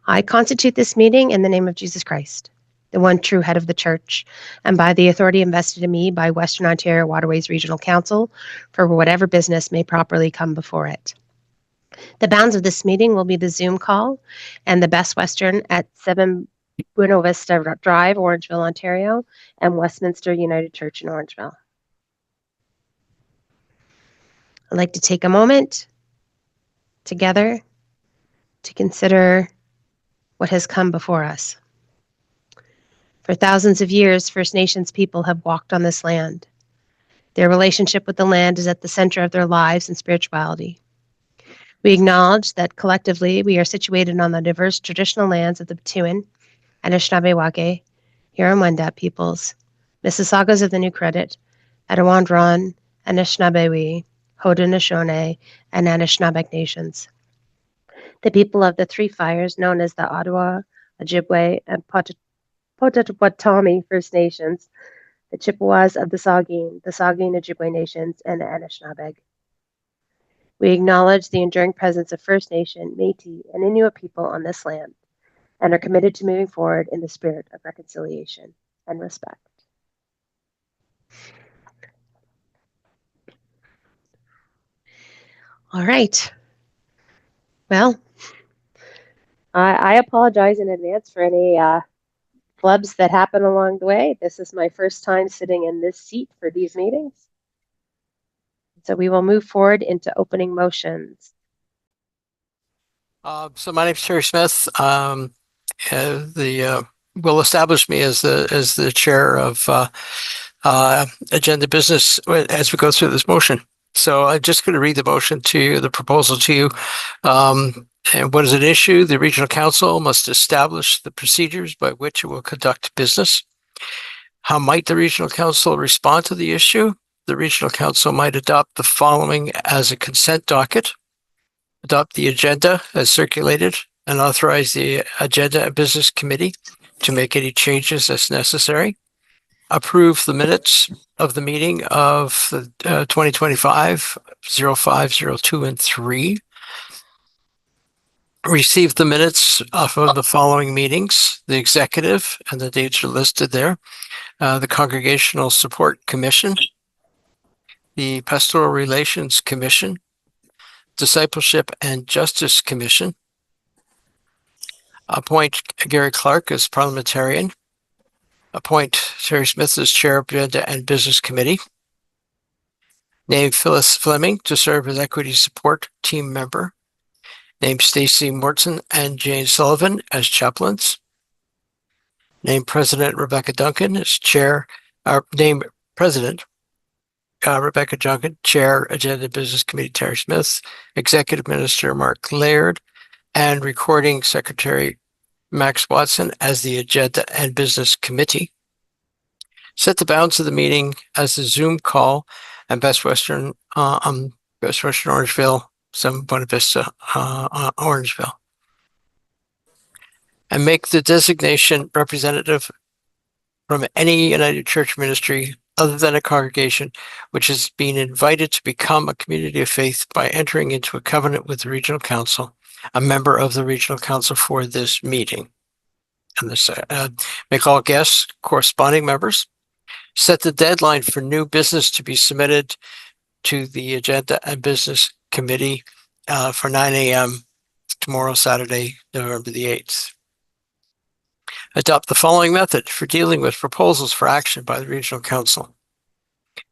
I constitute this meeting in the name of Jesus Christ, the one true head of the church, and by the authority invested in me by Western Ontario Waterways Regional Council for whatever business may properly come before it. The bounds of this meeting will be the Zoom call and the Best Western at 7 Buena Vista Drive, Orangeville, Ontario, and Westminster United Church in Orangeville. I'd like to take a moment together to consider what has come before us. For thousands of years, First Nations people have walked on this land. Their relationship with the land is at the center of their lives and spirituality. We acknowledge that collectively we are situated on the diverse traditional lands of the Batuin, Anishinaabe, Huron-Wendat peoples, Mississaugas of the New Credit, Etowah-Ron, Anishinaabe, Haudenosaunee, and Anishinaabe nations. The people of the Three Fires, known as the Ottawa, Ojibwe, and Potawatomi First Nations, the Chippewas of the Saugeen Ojibwe Nations, and the Anishinaabe. We acknowledge the enduring presence of First Nation, Métis, and Inuit people on this land, and are committed to moving forward in the spirit of reconciliation and respect. All right. Well, I apologize in advance for any flubs that happen along the way. This is my first time sitting in this seat for these meetings. So we will move forward into opening motions. So my name is Terry Smith. Will establish me as the chair of agenda business as we go through this motion. So I'm just going to read the motion to you, the proposal to you. And what is an issue? The regional council must establish the procedures by which it will conduct business. How might the regional council respond to the issue? The regional council might adopt the following as a consent docket: adopt the agenda as circulated, and authorize the agenda and business committee to make any changes as necessary. Approve the minutes of the meeting of the 2025, 05, 02, and 3. Receive the minutes of the following meetings: the executive, and the dates are listed there, the Congregational Support Commission, the Pastoral Relations Commission, Discipleship and Justice Commission. Appoint Gary Clark as parliamentarian. Appoint Terry Smith as chair of Agenda and Business Committee. Name Phyllis Fleming to serve as Equity Support Team member. Name Stacey Morton and Jane Sullivan as chaplains. Name President Rebekah Duncan as chair. Name President Rebekah Duncan, chair Agenda Business Committee Terry Smith, Executive Minister Mark Laird, and Recording Secretary Max Watson as the Agenda and Business Committee. Set the bounds of the meeting as a Zoom call and Best Western Orangeville, 7 Buena Vista, Orangeville. And make the designation representative from any United Church ministry other than a congregation which has been invited to become a community of faith by entering into a covenant with the regional council, a member of the regional council for this meeting. And this make all guests corresponding members. Set the deadline for new business to be submitted to the Agenda and Business Committee for 9 a.m. tomorrow, Saturday, November the 8th. Adopt the following method for dealing with proposals for action by the Regional Council.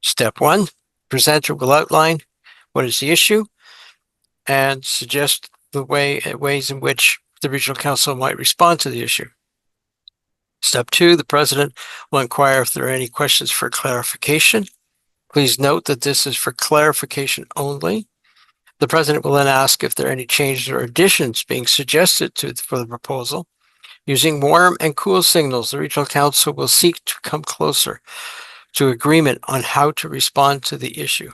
Step 1, presenter will outline what is the issue and suggest the ways in which the Regional Council might respond to the issue. Step 2, the president will inquire if there are any questions for clarification. Please note that this is for clarification only. The president will then ask if there are any changes or additions being suggested for the proposal. Using warm and cool signals, the Regional Council will seek to come closer to agreement on how to respond to the issue.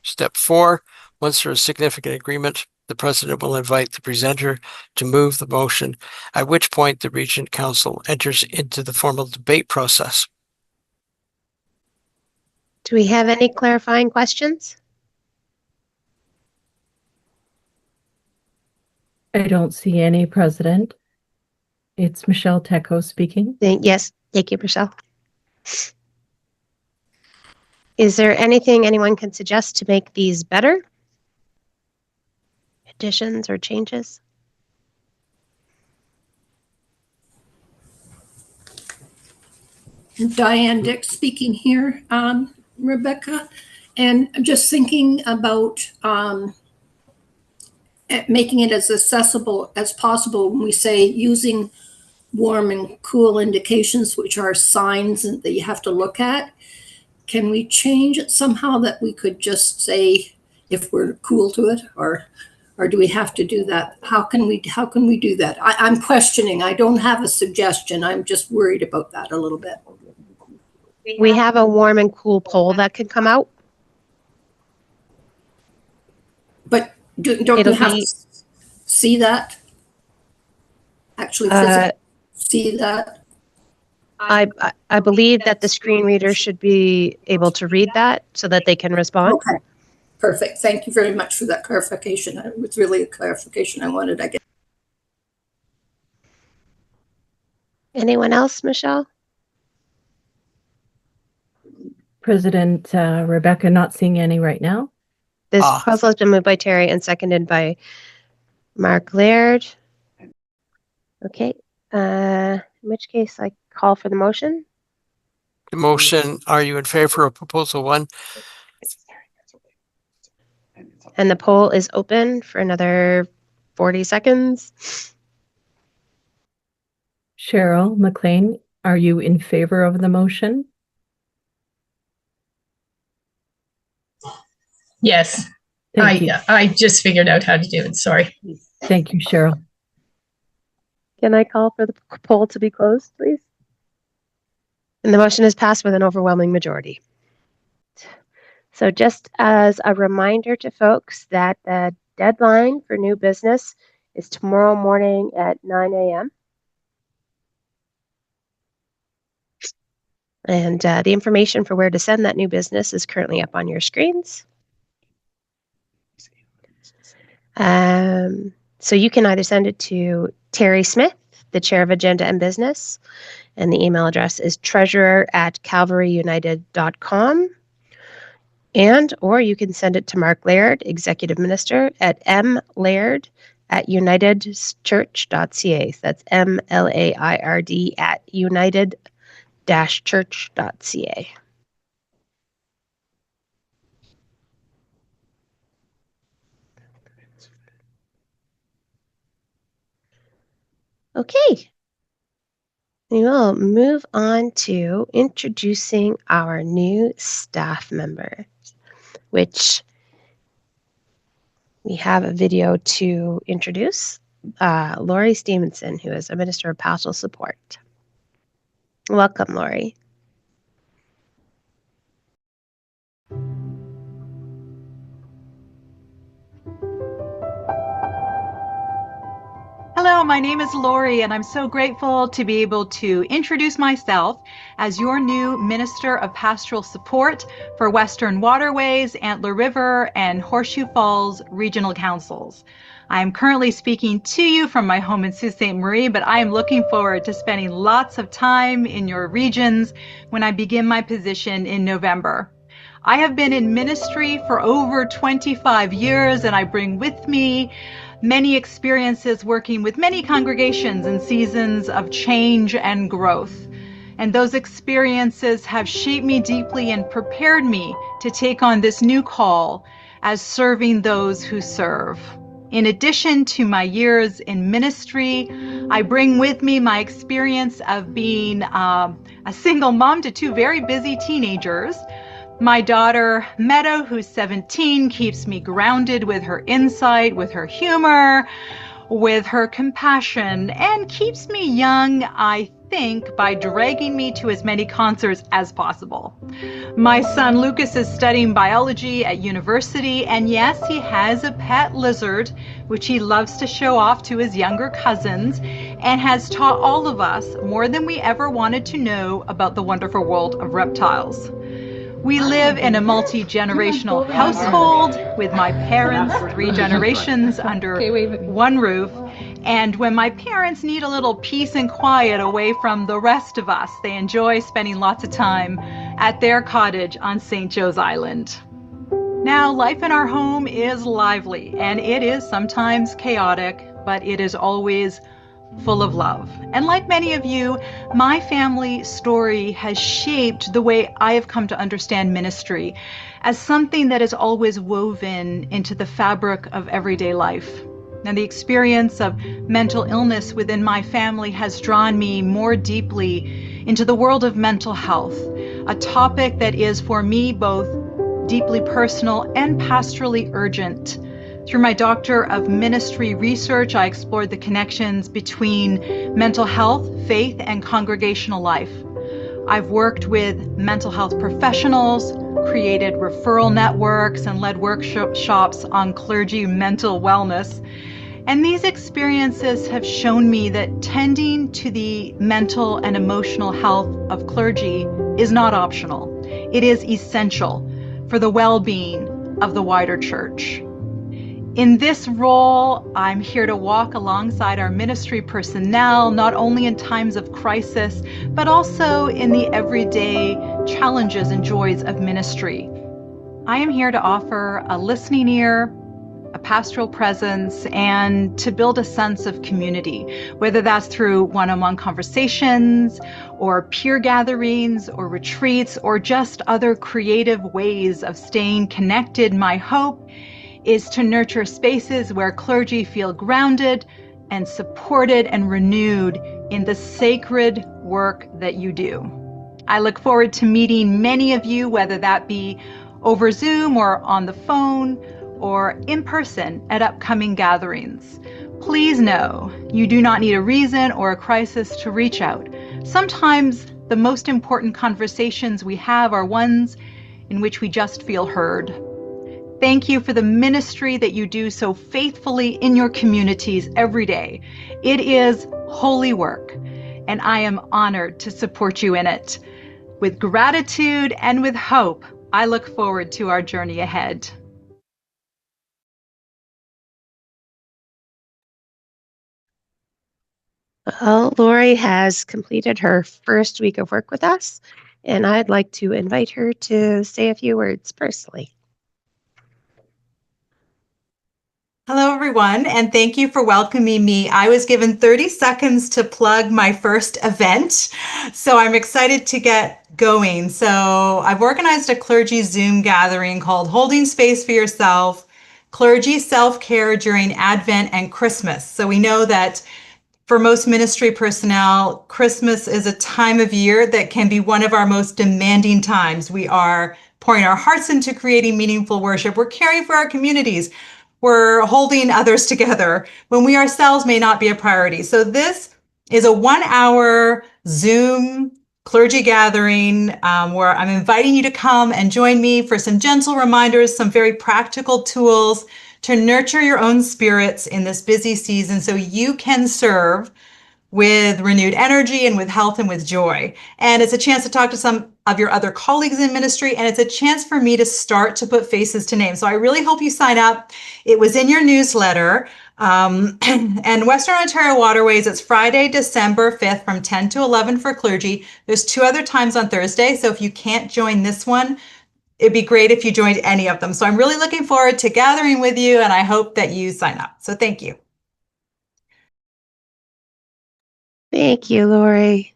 Step 4, once there is significant agreement, the president will invite the presenter to move the motion, at which point the Regional Council enters into the formal debate process. Do we have any clarifying questions? I don't see any, President. It's Michelle Tecco speaking. Yes, thank you, Michelle. Is there anything anyone can suggest to make these better? Additions or changes? Diane Dick speaking here, Rebecca, and I'm just thinking about making it as accessible as possible when we say using warm and cool indications, which are signs that you have to look at. Can we change it somehow that we could just say if we're cool to it, or do we have to do that? How can we do that? I'm questioning. I don't have a suggestion. I'm just worried about that a little bit. We have a warm and cool poll that could come out. But don't you have to see that? Actually, see that? I believe that the screen reader should be able to read that so that they can respond. Okay, perfect. Thank you very much for that clarification. It was really a clarification I wanted, I guess. Anyone else, Michelle? President Rebecca, not seeing any right now. This proposal has been moved by Terry and seconded by Mark Laird. Okay, in which case I call for the motion. The motion, are you in favor of proposal 1? And the poll is open for another 40 seconds. Cheryl McLean, are you in favor of the motion? Yes. Thank you. I just figured out how to do it. Sorry. Thank you, Cheryl. Can I call for the poll to be closed, please? And the motion is passed with an overwhelming majority. So just as a reminder to folks that the deadline for new business is tomorrow morning at 9 a.m. And the information for where to send that new business is currently up on your screens. So you can either send it to Terry Smith, the Chair of Agenda and Business, and the email address is treasurer@calvaryunited.com. Or you can send it to Mark Laird, Executive Minister, at mlaird@unitedchurch.ca. So that's MLAIRD @united-church.ca. Okay. We will move on to introducing our new staff member, which we have a video to introduce. Lori Stevenson, who is a Minister of Pastoral Support. Welcome, Lori. Hello, my name is Lori, and I'm so grateful to be able to introduce myself as your new Minister of Pastoral Support for Western Waterways, Antler River, and Horseshoe Falls Regional Councils. I am currently speaking to you from my home in Sault Ste. Marie, but I am looking forward to spending lots of time in your regions when I begin my position in November. I have been in ministry for over 25 years, and I bring with me many experiences working with many congregations in seasons of change and growth. And those experiences have shaped me deeply and prepared me to take on this new call as serving those who serve. In addition to my years in ministry, I bring with me my experience of being a single mom to 2 very busy teenagers. My daughter, Meadow, who's 17, keeps me grounded with her insight, with her humor, with her compassion, and keeps me young, I think, by dragging me to as many concerts as possible. My son, Lucas, is studying biology at university, and yes, he has a pet lizard, which he loves to show off to his younger cousins, and has taught all of us more than we ever wanted to know about the wonderful world of reptiles. We live in a multi-generational household with my parents, 3 generations under one roof, And when my parents need a little peace and quiet away from the rest of us, they enjoy spending lots of time at their cottage on St. Joe's Island. Now, life in our home is lively, and it is sometimes chaotic, but it is always full of love. And like many of you, my family story has shaped the way I have come to understand ministry as something that is always woven into the fabric of everyday life. And the experience of mental illness within my family has drawn me more deeply into the world of mental health, a topic that is for me both deeply personal and pastorally urgent. Through my Doctor of Ministry research, I explored the connections between mental health, faith, and congregational life. I've worked with mental health professionals, created referral networks, and led workshops on clergy mental wellness. And these experiences have shown me that tending to the mental and emotional health of clergy is not optional. It is essential for the well-being of the wider church. In this role, I'm here to walk alongside our ministry personnel, not only in times of crisis, but also in the everyday challenges and joys of ministry. I am here to offer a listening ear, a pastoral presence, and to build a sense of community, whether that's through one-on-one conversations or peer gatherings or retreats or just other creative ways of staying connected. My hope is to nurture spaces where clergy feel grounded and supported and renewed in the sacred work that you do. I look forward to meeting many of you, whether that be over Zoom or on the phone or in person at upcoming gatherings. Please know you do not need a reason or a crisis to reach out. Sometimes the most important conversations we have are ones in which we just feel heard. Thank you for the ministry that you do so faithfully in your communities every day. It is holy work, and I am honored to support you in it. With gratitude and with hope, I look forward to our journey ahead. Well, Lori has completed her first week of work with us, and I'd like to invite her to say a few words personally. Hello, everyone, and thank you for welcoming me. I was given 30 seconds to plug my first event, so I'm excited to get going. So I've organized a clergy Zoom gathering called Holding Space for Yourself, Clergy Self-Care During Advent and Christmas. So we know that for most ministry personnel, Christmas is a time of year that can be one of our most demanding times. We are pouring our hearts into creating meaningful worship. We're caring for our communities. We're holding others together when we ourselves may not be a priority. So this is a 1-hour Zoom clergy gathering where I'm inviting you to come and join me for some gentle reminders, some very practical tools to nurture your own spirits in this busy season so you can serve with renewed energy and with health and with joy. And it's a chance to talk to some of your other colleagues in ministry, and it's a chance for me to start to put faces to names. So I really hope you sign up. It was in your newsletter. And Western Ontario Waterways, it's Friday, December 5th from 10 to 11 for clergy. There's 2 other times on Thursday, so if you can't join this one, it'd be great if you joined any of them. So I'm really looking forward to gathering with you, and I hope that you sign up. So thank you. Thank you, Lori.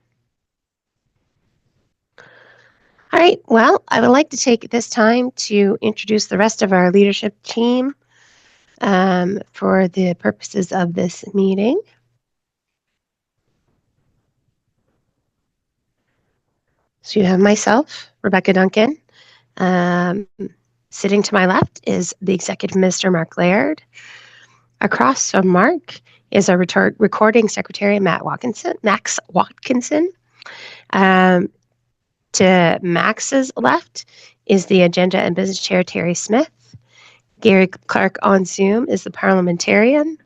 All right, well, I would like to take this time to introduce the rest of our leadership team for the purposes of this meeting. So you have myself, Rebekah Duncan. Sitting to my left is the Executive Minister, Mark Laird. Across from Mark is our recording secretary, Max Watkinson. To Max's left is the Agenda and Business Chair, Terry Smith. Gary Clark on Zoom is the parliamentarian.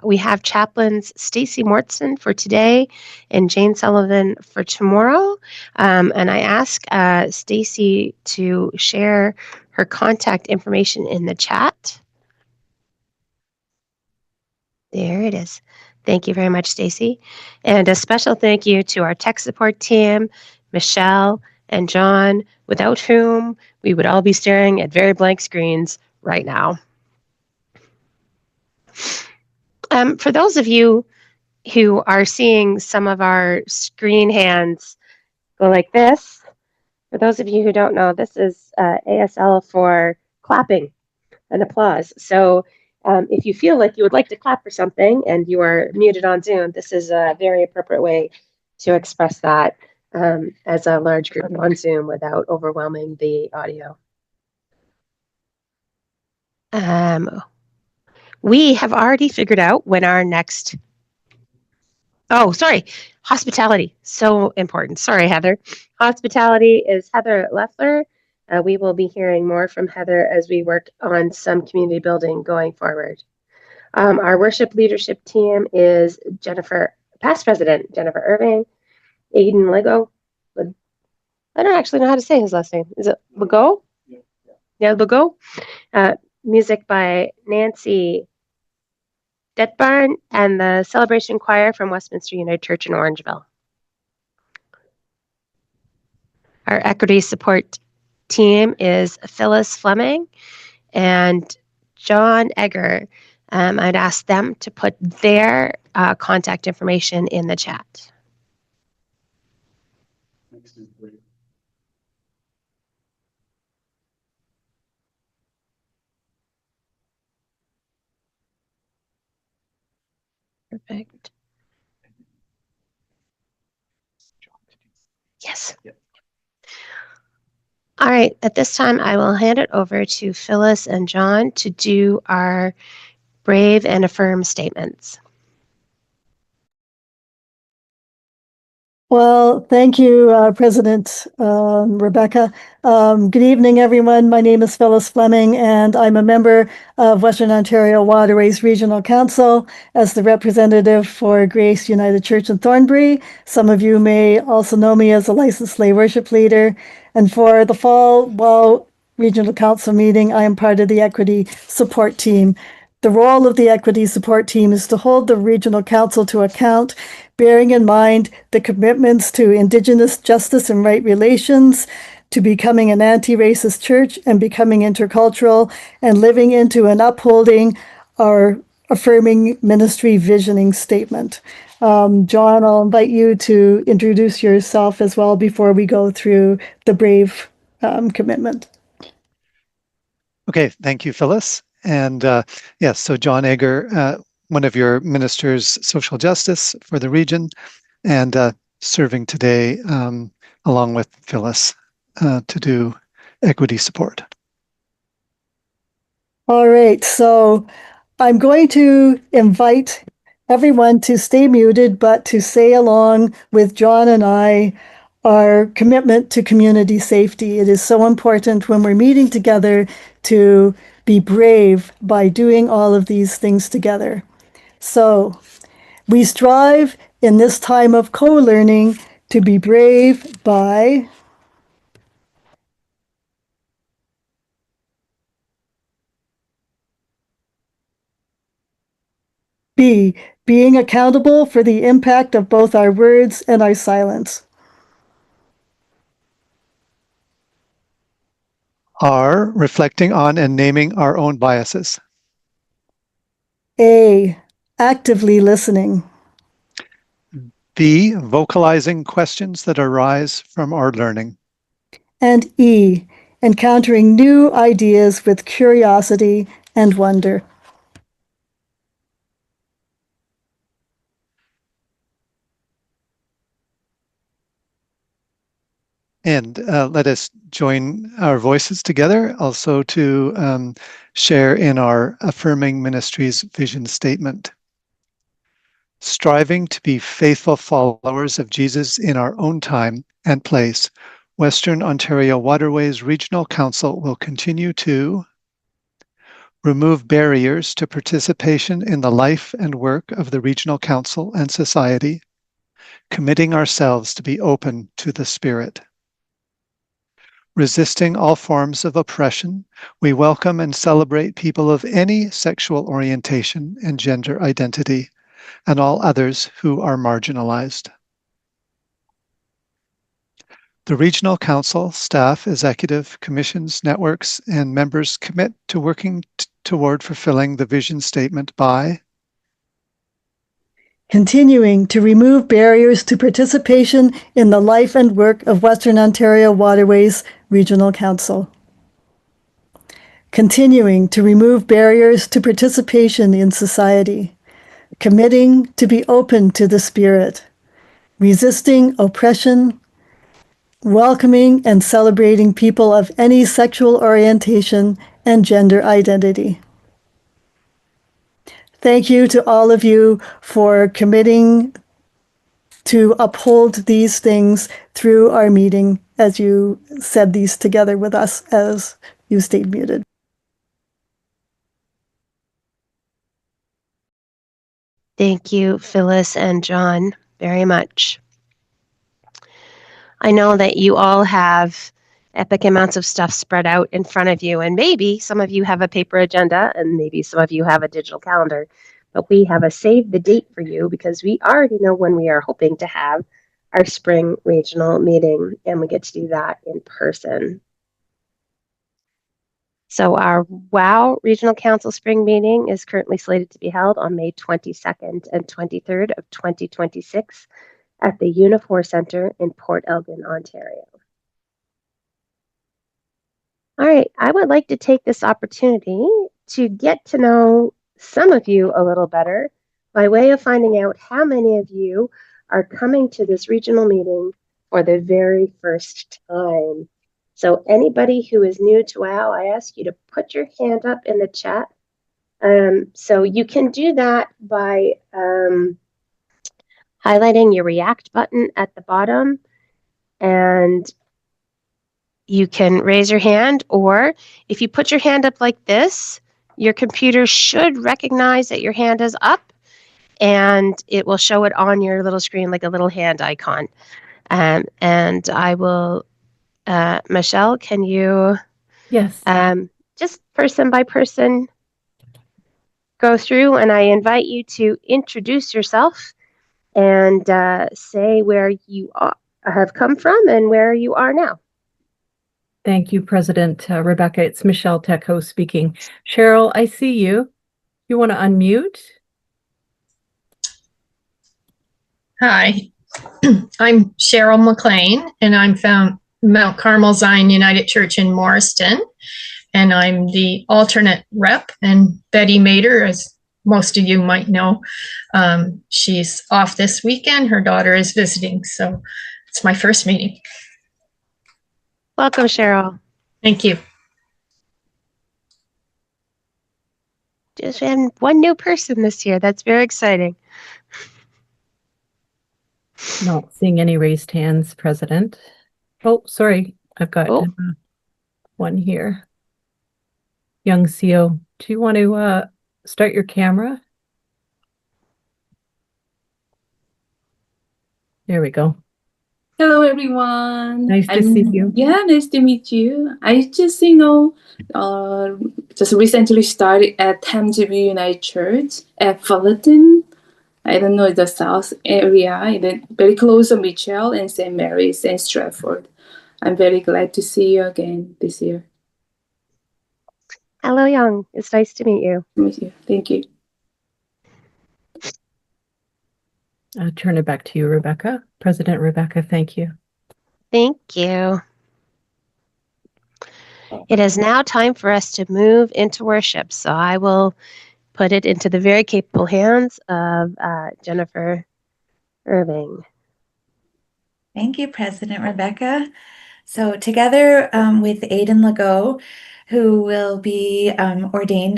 We have chaplains Stacy Mortson for today and Jane Sullivan for tomorrow. And I ask Stacy to share her contact information in the chat. There it is. Thank you very much, Stacy. And a special thank you to our tech support team, Michelle and John, without whom we would all be staring at very blank screens right now. For those of you who are seeing some of our screen hands go like this, for those of you who don't know, this is ASL for clapping and applause. So if you feel like you would like to clap for something and you are muted on Zoom, this is a very appropriate way to express that as a large group on Zoom without overwhelming the audio. We have already figured out when our next, hospitality, so important. Sorry, Heather. Hospitality is Heather Leffler. We will be hearing more from Heather as we work on some community building going forward. Our worship leadership team is past president Jennifer Irving, Aiden Lego. I don't actually know how to say his last name. Is it Lego? Yeah, Lego. Music by Nancy Detbarn and the Celebration Choir from Westminster United Church in Orangeville. Our equity support team is Phyllis Fleming and John Egger. I'd ask them to put their contact information in the chat. Perfect. Yes. Yep. All right. At this time, I will hand it over to Phyllis and John to do our brave and affirm statements. Well, thank you, President Rebekah. Good evening, everyone. My name is Phyllis Fleming, and I'm a member of Western Ontario Waterways Regional Council as the representative for Grace United Church in Thornbury. Some of you may also know me as a licensed lay worship leader. And for the fall WOW Regional Council meeting, I am part of the Equity Support Team. The role of the Equity Support Team is to hold the Regional Council to account, bearing in mind the commitments to Indigenous justice and right relations, to becoming an anti-racist church and becoming intercultural, and living into and upholding our affirming ministry visioning statement. John, I'll invite you to introduce yourself as well before we go through the brave commitment. Okay, thank you, Phyllis. And yes, so John Egger, one of your ministers, social justice for the region, and serving today along with Phyllis to do equity support. All right, so I'm going to invite everyone to stay muted, but to say along with John and I our commitment to community safety. It is so important when we're meeting together to be brave by doing all of these things together. So we strive in this time of co-learning to be brave by B, being accountable for the impact of both our words and our silence. R, reflecting on and naming our own biases. A, actively listening. B, vocalizing questions that arise from our learning. And E, encountering new ideas with curiosity and wonder. And let us join our voices together also to share in our affirming ministry's vision statement. Striving to be faithful followers of Jesus in our own time and place, Western Ontario Waterways Regional Council will continue to remove barriers to participation in the life and work of the Regional Council and Society, committing ourselves to be open to the Spirit. resisting all forms of oppression. We welcome and celebrate people of any sexual orientation and gender identity, and all others who are marginalized. The Regional Council, staff, executive, commissions, networks, and members commit to working toward fulfilling the vision statement by continuing to remove barriers to participation in the life and work of Western Ontario Waterways Regional Council. Continuing to remove barriers to participation in society. Committing to be open to the Spirit. Resisting oppression. Welcoming and celebrating people of any sexual orientation and gender identity. Thank you to all of you for committing to uphold these things through our meeting as you said these together with us as you stayed muted. Thank you, Phyllis and John, very much. I know that you all have epic amounts of stuff spread out in front of you, and maybe some of you have a paper agenda, and maybe some of you have a digital calendar, but we have a save the date for you because we already know when we are hoping to have our spring regional meeting, and we get to do that in person. So our WOW Regional Council Spring Meeting is currently slated to be held on May 22nd and 23rd of 2026 at the Unifor Centre in Port Elgin, Ontario. All right, I would like to take this opportunity to get to know some of you a little better by way of finding out how many of you are coming to this regional meeting for the very first time. So anybody who is new to WOW, I ask you to put your hand up in the chat. So you can do that by highlighting your react button at the bottom, and you can raise your hand, or if you put your hand up like this, your computer should recognize that your hand is up and it will show it on your little screen like a little hand icon. And I will, Michelle, can you Yes. just person by person go through, and I invite you to introduce yourself and say where you have come from and where you are now. Thank you, President Rebekah. It's Michelle Teco speaking. Cheryl, I see you. You want to unmute? Hi, I'm Cheryl McLean, and I'm from Mount Carmel Zion United Church in Morriston, and I'm the alternate rep. And Betty Mater, as most of you might know, she's off this weekend. Her daughter is visiting, so it's my first meeting. Welcome, Cheryl. Thank you. Just had one new person this year. That's very exciting. Not seeing any raised hands, President. Oh, sorry. I've got one here. Young CO, do you want to start your camera? There we go. Hello, everyone. Nice to see you. Yeah, nice to meet you. I just, just recently started at Thamesview United Church at Fullerton. I don't know the south area, very close to Mitchell and St. Mary's and Stratford. I'm very glad to see you again this year. Hello, Young. It's nice to meet you. Meet you. Thank you. I'll turn it back to you, Rebekah. President Rebekah, thank you. Thank you. It is now time for us to move into worship. So I will put it into the very capable hands of Jennifer Irving. Thank you, President Rebekah. So together with Aidan Legault, who will be ordained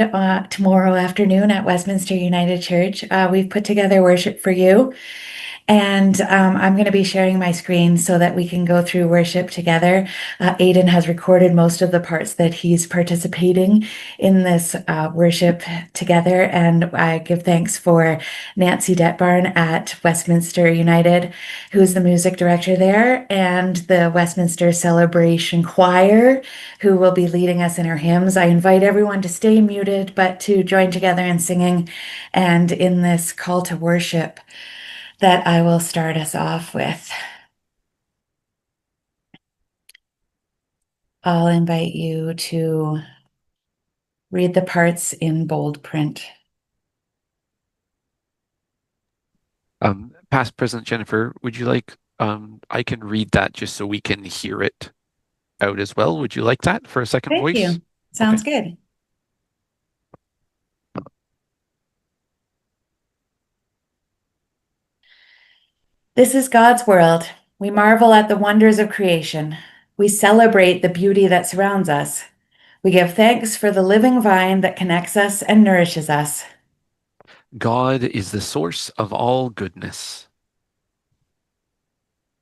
tomorrow afternoon at Westminster United Church, we've put together worship for you. And I'm going to be sharing my screen so that we can go through worship together. Aiden has recorded most of the parts that he's participating in this worship together. And I give thanks for Nancy Detbarn at Westminster United, who's the music director there, and the Westminster Celebration Choir, who will be leading us in our hymns. I invite everyone to stay muted, but to join together in singing and in this call to worship that I will start us off with. I'll invite you to read the parts in bold print. Past President Jennifer, would you like, I can read that just so we can hear it out as well. Would you like that for a second Thank voice? you. Sounds good. This is God's world. We marvel at the wonders of creation. We celebrate the beauty that surrounds us. We give thanks for the living vine that connects us and nourishes us. God is the source of all goodness.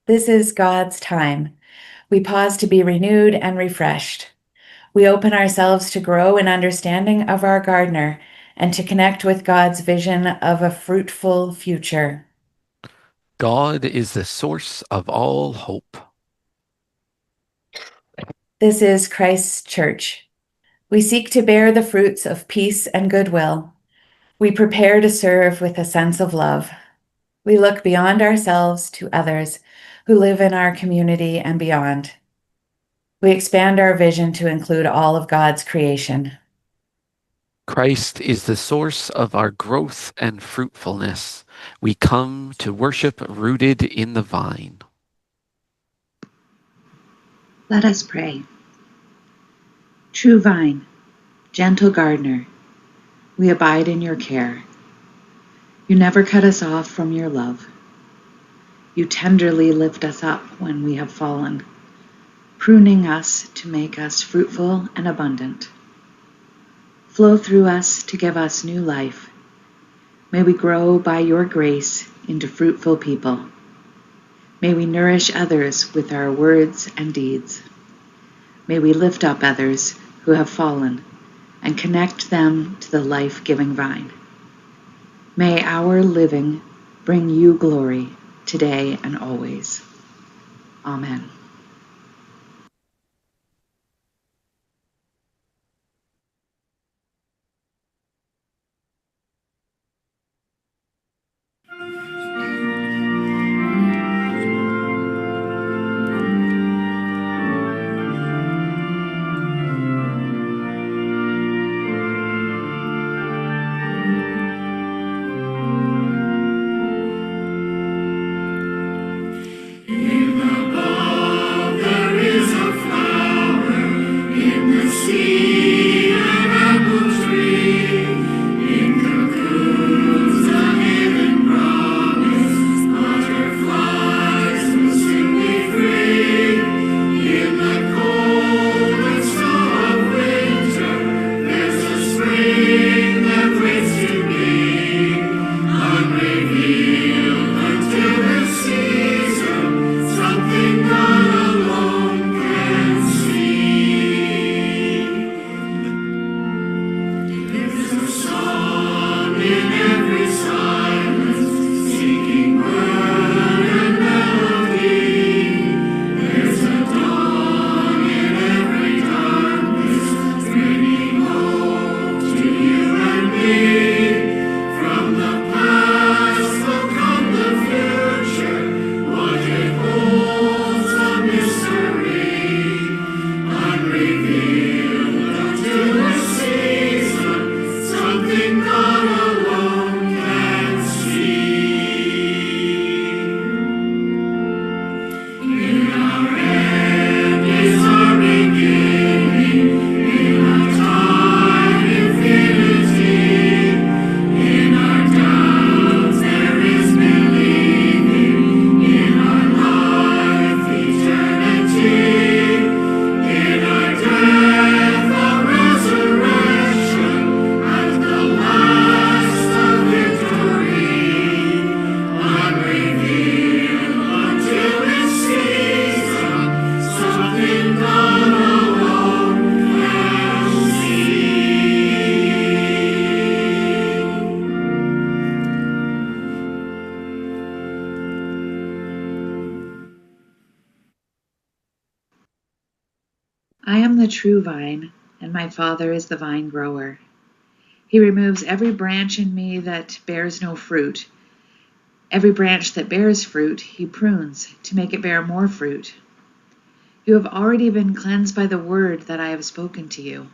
This is God's time. We pause to be renewed and refreshed. We open ourselves to grow in understanding of our gardener and to connect with God's vision of a fruitful future. God is the source of all hope. This is Christ's church. We seek to bear the fruits of peace and goodwill. We prepare to serve with a sense of love. We look beyond ourselves to others who live in our community and beyond. We expand our vision to include all of God's creation. Christ is the source of our growth and fruitfulness. We come to worship rooted in the vine. Let us pray. True vine, gentle gardener, we abide in your care. You never cut us off from your love. You tenderly lift us up when we have fallen, pruning us to make us fruitful and abundant. Flow through us to give us new life. May we grow by your grace into fruitful people. May we nourish others with our words and deeds. May we lift up others who have fallen and connect them to the life-giving vine. May our living bring you glory today and always. Amen. the true vine, and my Father is the vine grower. He removes every branch in me that bears no fruit. Every branch that bears fruit, he prunes to make it bear more fruit. You have already been cleansed by the word that I have spoken to you.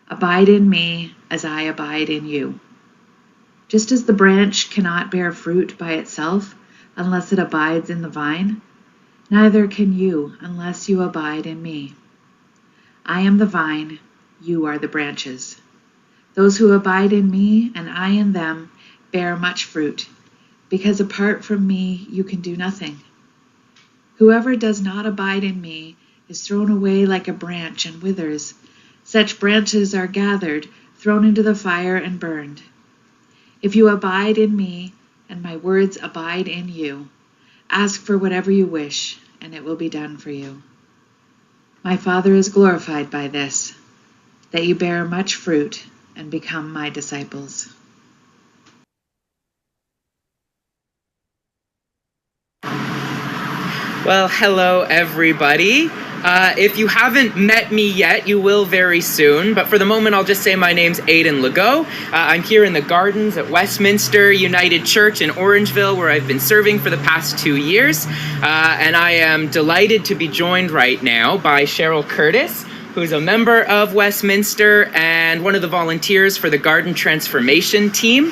Abide in me as I abide in you. Just as the branch cannot bear fruit by itself unless it abides in the vine, neither can you unless you abide in me. I am the vine, you are the branches. Those who abide in me and I in them bear much fruit, because apart from me you can do nothing. Whoever does not abide in me is thrown away like a branch and withers. Such branches are gathered, thrown into the fire and burned. If you abide in me and my words abide in you, ask for whatever you wish, and it will be done for you. My Father is glorified by this, that you bear much fruit and become my disciples. Well, hello, everybody. If you haven't met me yet, you will very soon. But for the moment, I'll just say my name's Aidan Legault. I'm here in the gardens at Westminster United Church in Orangeville, where I've been serving for the past 2 years. And I am delighted to be joined right now by Cheryl Curtis, who's a member of Westminster and one of the volunteers for the Garden Transformation Team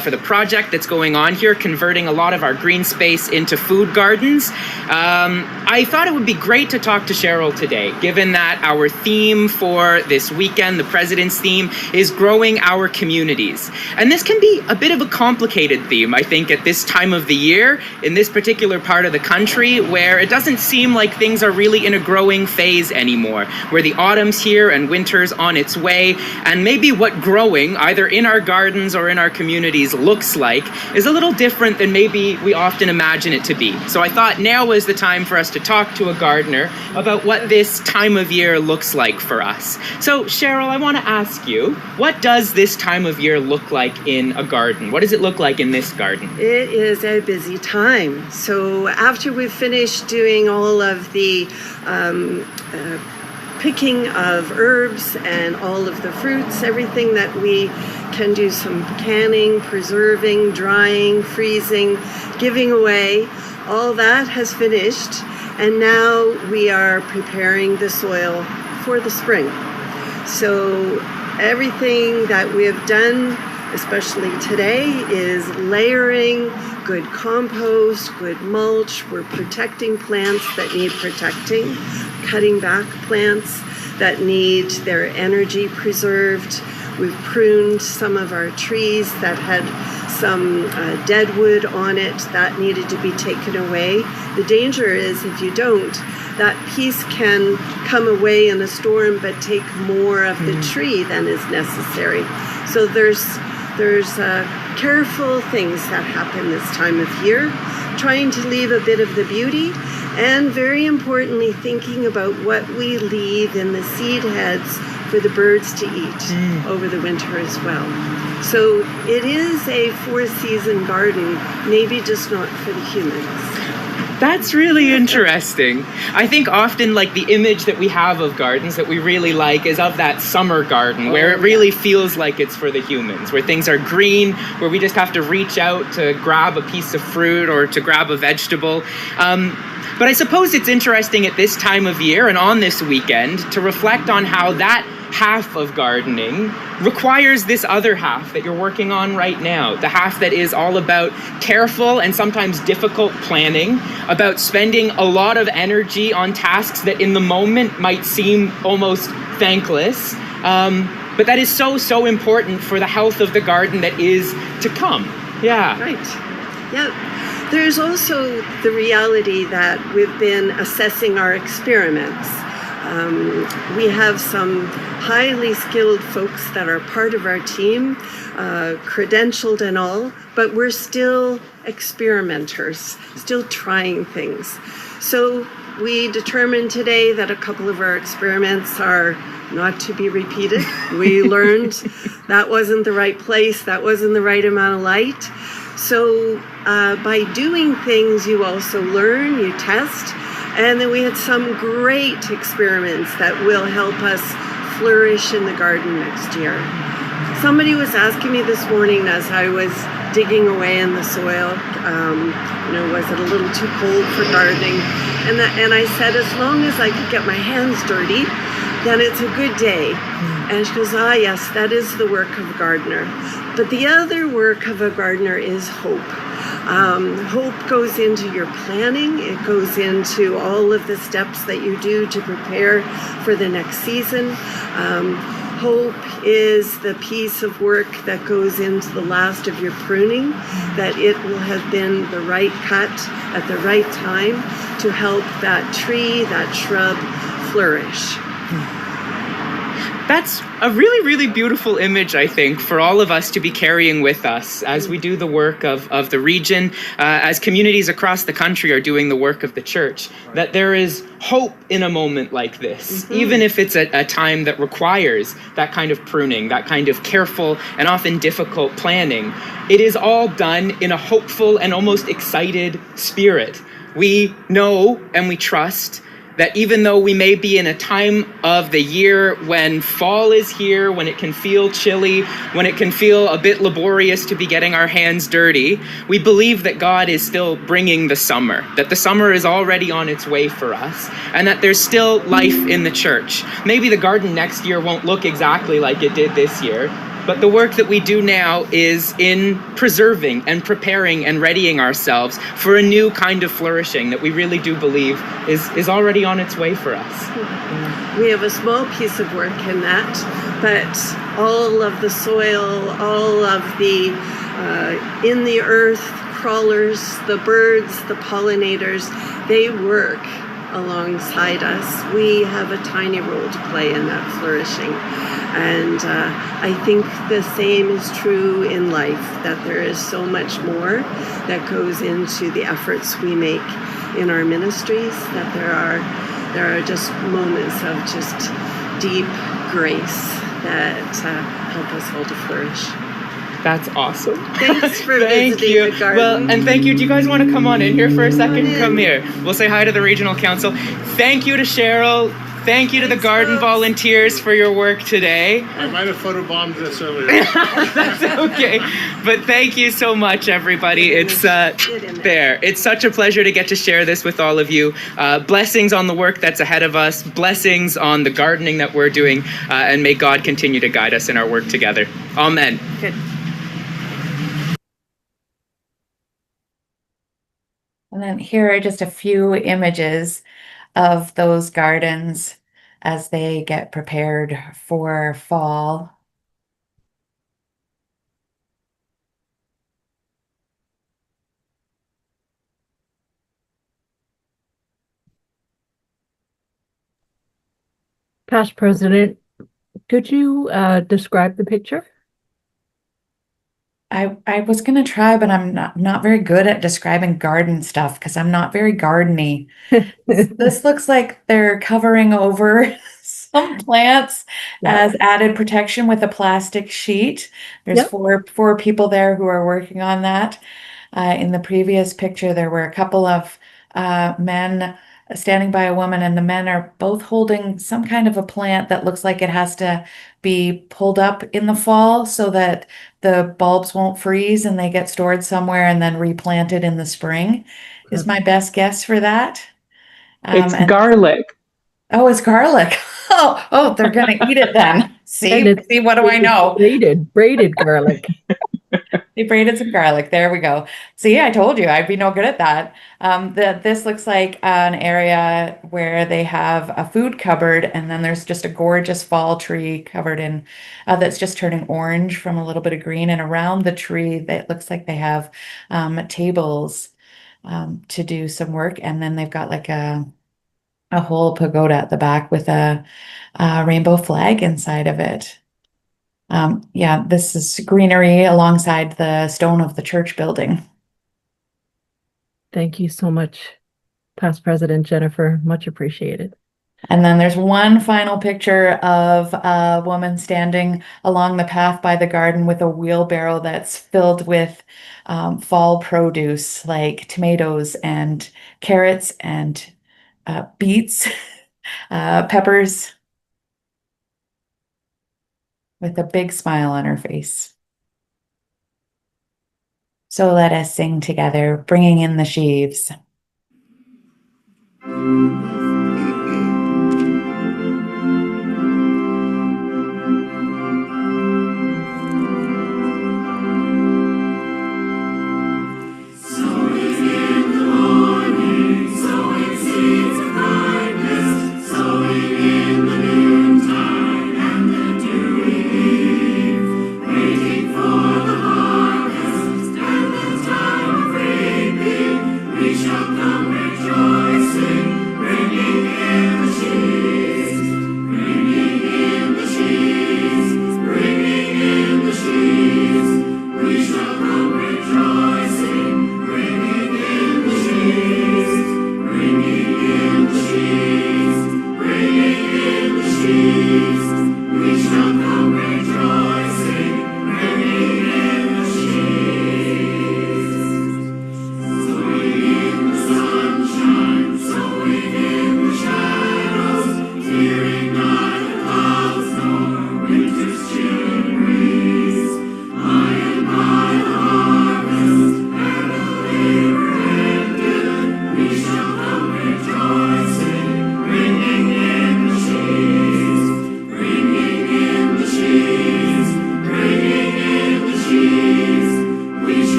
for the project that's going on here, converting a lot of our green space into food gardens. I thought it would be great to talk to Cheryl today, given that our theme for this weekend, the President's theme, is growing our communities. And this can be a bit of a complicated theme, I think, at this time of the year, in this particular part of the country, where it doesn't seem like things are really in a growing phase anymore, where the autumn's here and winter's on its way, and maybe what growing, either in our gardens or in our communities, looks like is a little different than maybe we often imagine it to be. So I thought now was the time for us to talk to a gardener about what this time of year looks like for us. So Cheryl, I want to ask you, what does this time of year look like in a garden? What does it look like in this garden? It is a busy time. So after we've finished doing all of the picking of herbs and all of the fruits, everything that we can do some canning, preserving, drying, freezing, giving away, all that has finished. And now we are preparing the soil for the spring. So everything that we have done, especially today, is layering, good compost, good mulch. We're protecting plants that need protecting, cutting back plants that need their energy preserved. We've pruned some of our trees that had some dead wood on it that needed to be taken away. The danger is if you don't, that piece can come away in a storm but take more of the tree than is necessary. So there's careful things that happen this time of year, trying to leave a bit of the beauty, and very importantly, thinking about what we leave in the seed heads for the birds to eat over the winter as well. So it is a four-season garden, maybe just not for the humans. That's really interesting. I think often like the image that we have of gardens that we really like is of that summer garden where it really feels like it's for the humans, where things are green, where we just have to reach out to grab a piece of fruit or to grab a vegetable. But I suppose it's interesting at this time of year and on this weekend to reflect on how that half of gardening requires this other half that you're working on right now, the half that is all about careful and sometimes difficult planning, about spending a lot of energy on tasks that in the moment might seem almost thankless, but that is so important for the health of the garden that is to come. Yeah. Right. Yeah. There's also the reality that we've been assessing our experiments. We have some highly skilled folks that are part of our team, credentialed and all, but we're still experimenters, still trying things. So we determined today that a couple of our experiments are not to be repeated. We learned that wasn't the right place, that wasn't the right amount of light. So by doing things, you also learn, you test, And then we had some great experiments that will help us flourish in the garden next year. Somebody was asking me this morning as I was digging away in the soil, was it a little too cold for gardening? And I said, as long as I could get my hands dirty, then it's a good day. And she goes, yes, that is the work of a gardener. But the other work of a gardener is hope. Hope goes into your planning. It goes into all of the steps that you do to prepare for the next season. Hope is the piece of work that goes into the last of your pruning, that it will have been the right cut at the right time to help that tree, that shrub flourish. That's a really, really beautiful image, I think, for all of us to be carrying with us as we do the work of the region, as communities across the country are doing the work of the church, that there is hope in a moment like this, even if it's a time that requires that kind of pruning, that kind of careful and often difficult planning. It is all done in a hopeful and almost excited spirit. We know and we trust that even though we may be in a time of the year when fall is here, when it can feel chilly, when it can feel a bit laborious to be getting our hands dirty, we believe that God is still bringing the summer, that the summer is already on its way for us, and that there's still life in the church. Maybe the garden next year won't look exactly like it did this year, but the work that we do now is in preserving and preparing and readying ourselves for a new kind of flourishing that we really do believe is already on its way for us. We have a small piece of work in that, but all of the soil, all of the in the earth crawlers, the birds, the pollinators, they work alongside us. We have a tiny role to play in that flourishing. And I think the same is true in life, that there is so much more that goes into the efforts we make in our ministries, that there are just moments of just deep grace that help us all to flourish. That's awesome. Thanks for Thank visiting you. the garden. Well, and thank you. Do you guys want to come on in here for a second? Come here. We'll say hi to the regional council. Thank you to Cheryl. Thank you to the garden volunteers for your work today. I might have photobombed this earlier. That's okay. But thank you so much, everybody. It's there. It's such a pleasure to get to share this with all of you. Blessings on the work that's ahead of us. Blessings on the gardening that we're doing. And may God continue to guide us in our work together. Amen. Good. And then here are just a few images of those gardens as they get prepared for fall. Past President, could you describe the picture? I was gonna try, but I'm not very good at describing garden stuff because I'm not very gardeny. This looks like they're covering over some plants as added protection with a plastic sheet. There's four people there who are working on that. In the previous picture, there were a couple of men standing by a woman, and the men are both holding some kind of a plant that looks like it has to be pulled up in the fall so that the bulbs won't freeze and they get stored somewhere and then replanted in the spring, is my best guess for that. It's garlic. Oh, it's garlic. Oh, they're gonna eat it then. See, what do I know? Braided garlic. They braided some garlic. There we go. See, I told you I'd be no good at that. This looks like an area where they have a food cupboard, and then there's just a gorgeous fall tree covered in that's just turning orange from a little bit of green. And around the tree, that looks like they have tables to do some work. And then they've got like a whole pagoda at the back with a rainbow flag inside of it. Yeah, this is greenery alongside the stone of the church building. Thank you so much, Past President Jennifer. Much appreciated. And then there's one final picture of a woman standing along the path by the garden with a wheelbarrow that's filled with fall produce like tomatoes and carrots and beets, peppers, with a big smile on her face. So let us sing together, bringing in the sheaves.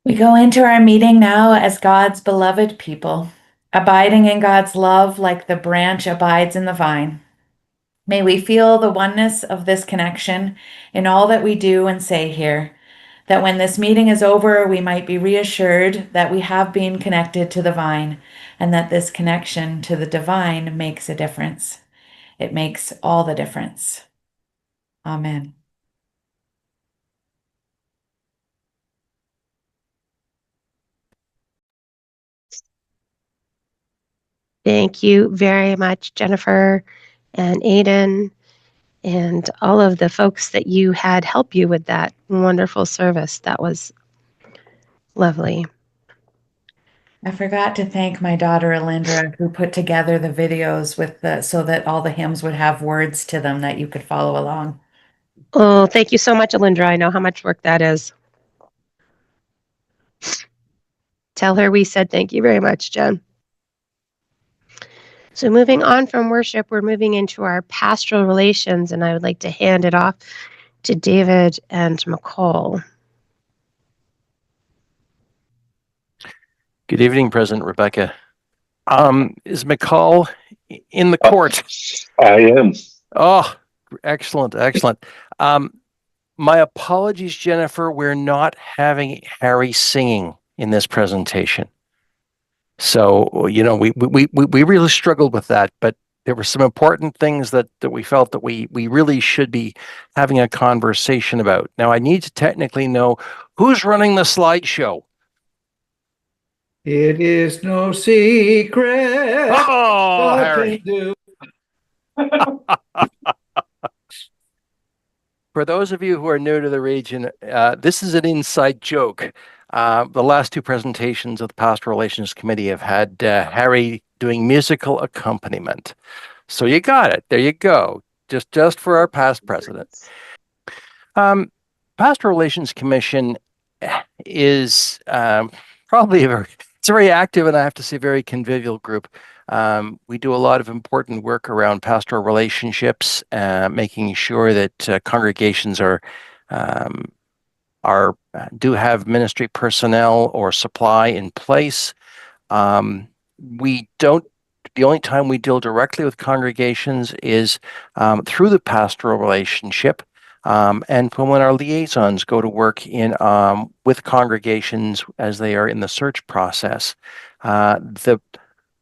We go into our meeting now as God's beloved people, abiding in God's love like the branch abides in the vine. May we feel the oneness of this connection in all that we do and say here, that when this meeting is over, we might be reassured that we have been connected to the vine and that this connection to the divine makes a difference. It makes all the difference. Amen. Thank you very much, Jennifer and Aiden, and all of the folks that you had help you with that wonderful service. That was lovely. I forgot to thank my daughter Alindra, who put together the videos so that all the hymns would have words to them that you could follow along. Oh, thank you so much, Alindra. I know how much work that is. Tell her we said thank you very much, Jen. So moving on from worship, we're moving into our pastoral relations, and I would like to hand it off to David and McCall. Good evening, President Rebekah. Is McCall in the court? I am. Oh, excellent, excellent. My apologies, Jennifer. We're not having Harry singing in this presentation. So, you know, we really struggled with that, but there were some important things that we felt that we really should be having a conversation about. Now, I need to technically know who's running the slideshow. It is no secret. Oh, Harry. For those of you who are new to the region, this is an inside joke. The last two presentations of the Pastoral Relations Committee have had Harry doing musical accompaniment. So you got it. There you go. just for our past president. Pastoral Relations Commission is probably it's a very active and I have to say very convivial group. We do a lot of important work around pastoral relationships, making sure that congregations do have ministry personnel or supply in place. The only time we deal directly with congregations is through the pastoral relationship. And when our liaisons go to work with congregations as they are in the search process.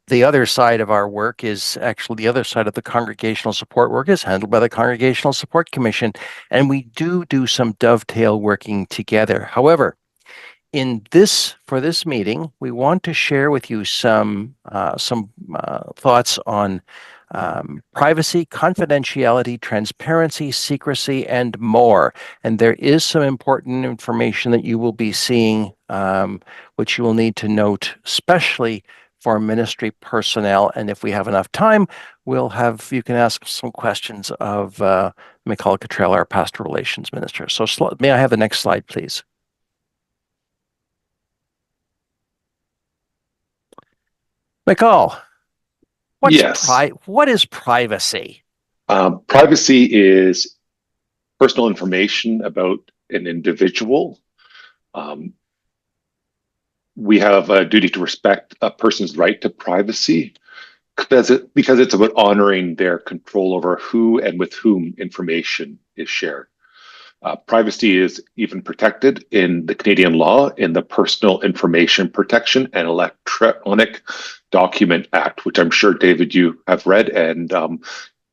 The other side of our work is actually the other side of the congregational support work is handled by the Congregational Support Commission, and we do some dovetail working together. However, for this meeting, we want to share with you some thoughts on privacy, confidentiality, transparency, secrecy, and more. And there is some important information that you will be seeing, which you will need to note, especially for ministry personnel. And if we have enough time, you can ask some questions of Michael Cottrell, our Pastoral Relations Minister. So may I have the next slide, please? Michael, what is privacy? Privacy is personal information about an individual. We have a duty to respect a person's right to privacy because it's about honoring their control over who and with whom information is shared. Privacy is even protected in the Canadian law in the Personal Information Protection and Electronic Document Act, which I'm sure, David, you have read and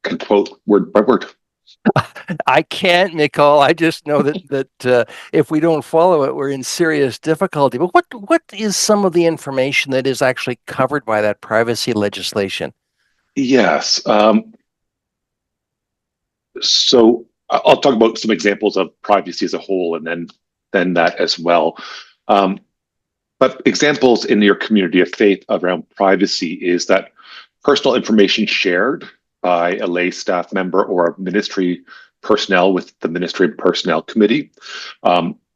can quote word by word. I can't, Nicole. I just know that if we don't follow it, we're in serious difficulty. But what is some of the information that is actually covered by that privacy legislation? Yes. So I'll talk about some examples of privacy as a whole, and then that as well. But examples in your community of faith around privacy is that personal information shared by a lay staff member or ministry personnel with the Ministry Personnel Committee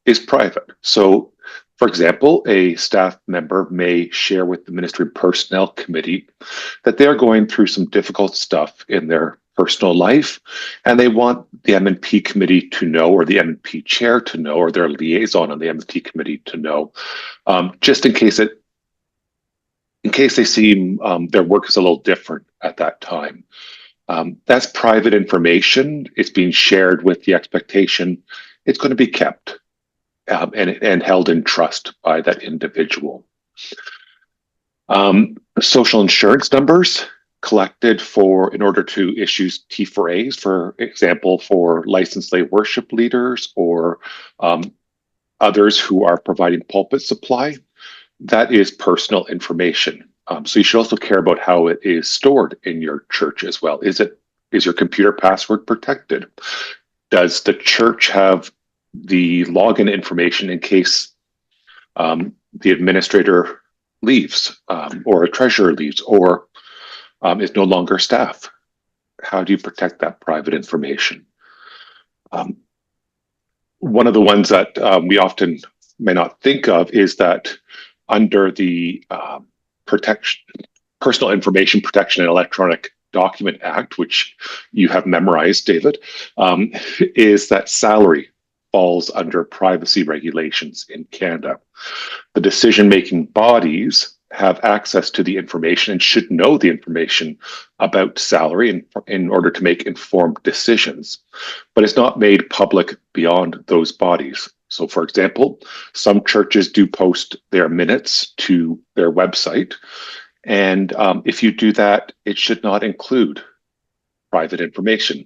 is private. So, for example, a staff member may share with the Ministry Personnel Committee that they're going through some difficult stuff in their personal life, and they want the M&P committee to know, or the M&P chair to know, or their liaison on the M&P committee to know, just in case they seem their work is a little different at that time. That's private information. It's being shared with the expectation it's going to be kept and held in trust by that individual. Social insurance numbers collected in order to issue T4As, for example, for licensed lay worship leaders or others who are providing pulpit supply. That is personal information. So you should also care about how it is stored in your church as well. Is your computer password protected? Does the church have the login information in case the administrator leaves or a treasurer leaves or is no longer staff? How do you protect that private information? One of the ones that we often may not think of is that under the Personal Information Protection and Electronic Document Act, which you have memorized, David, is that salary falls under privacy regulations in Canada. The decision-making bodies have access to the information and should know the information about salary in order to make informed decisions, but it's not made public beyond those bodies. So, for example, some churches do post their minutes to their website, and if you do that, it should not include private information,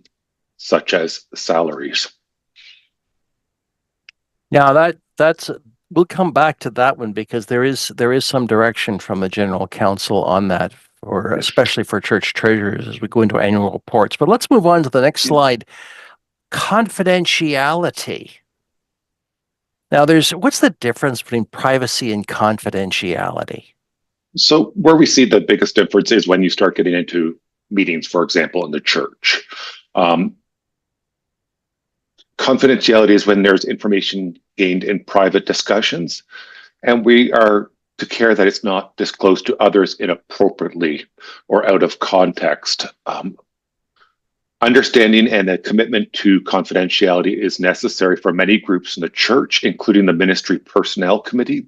such as salaries. Now, we'll come back to that one because there is some direction from the General Council on that, especially for church treasurers as we go into annual reports. But let's move on to the next slide. Confidentiality. Now, what's the difference between privacy and confidentiality? So where we see the biggest difference is when you start getting into meetings, for example, in the church. Confidentiality is when there's information gained in private discussions, and we are to care that it's not disclosed to others inappropriately or out of context. Understanding and a commitment to confidentiality is necessary for many groups in the church, including the ministry personnel committee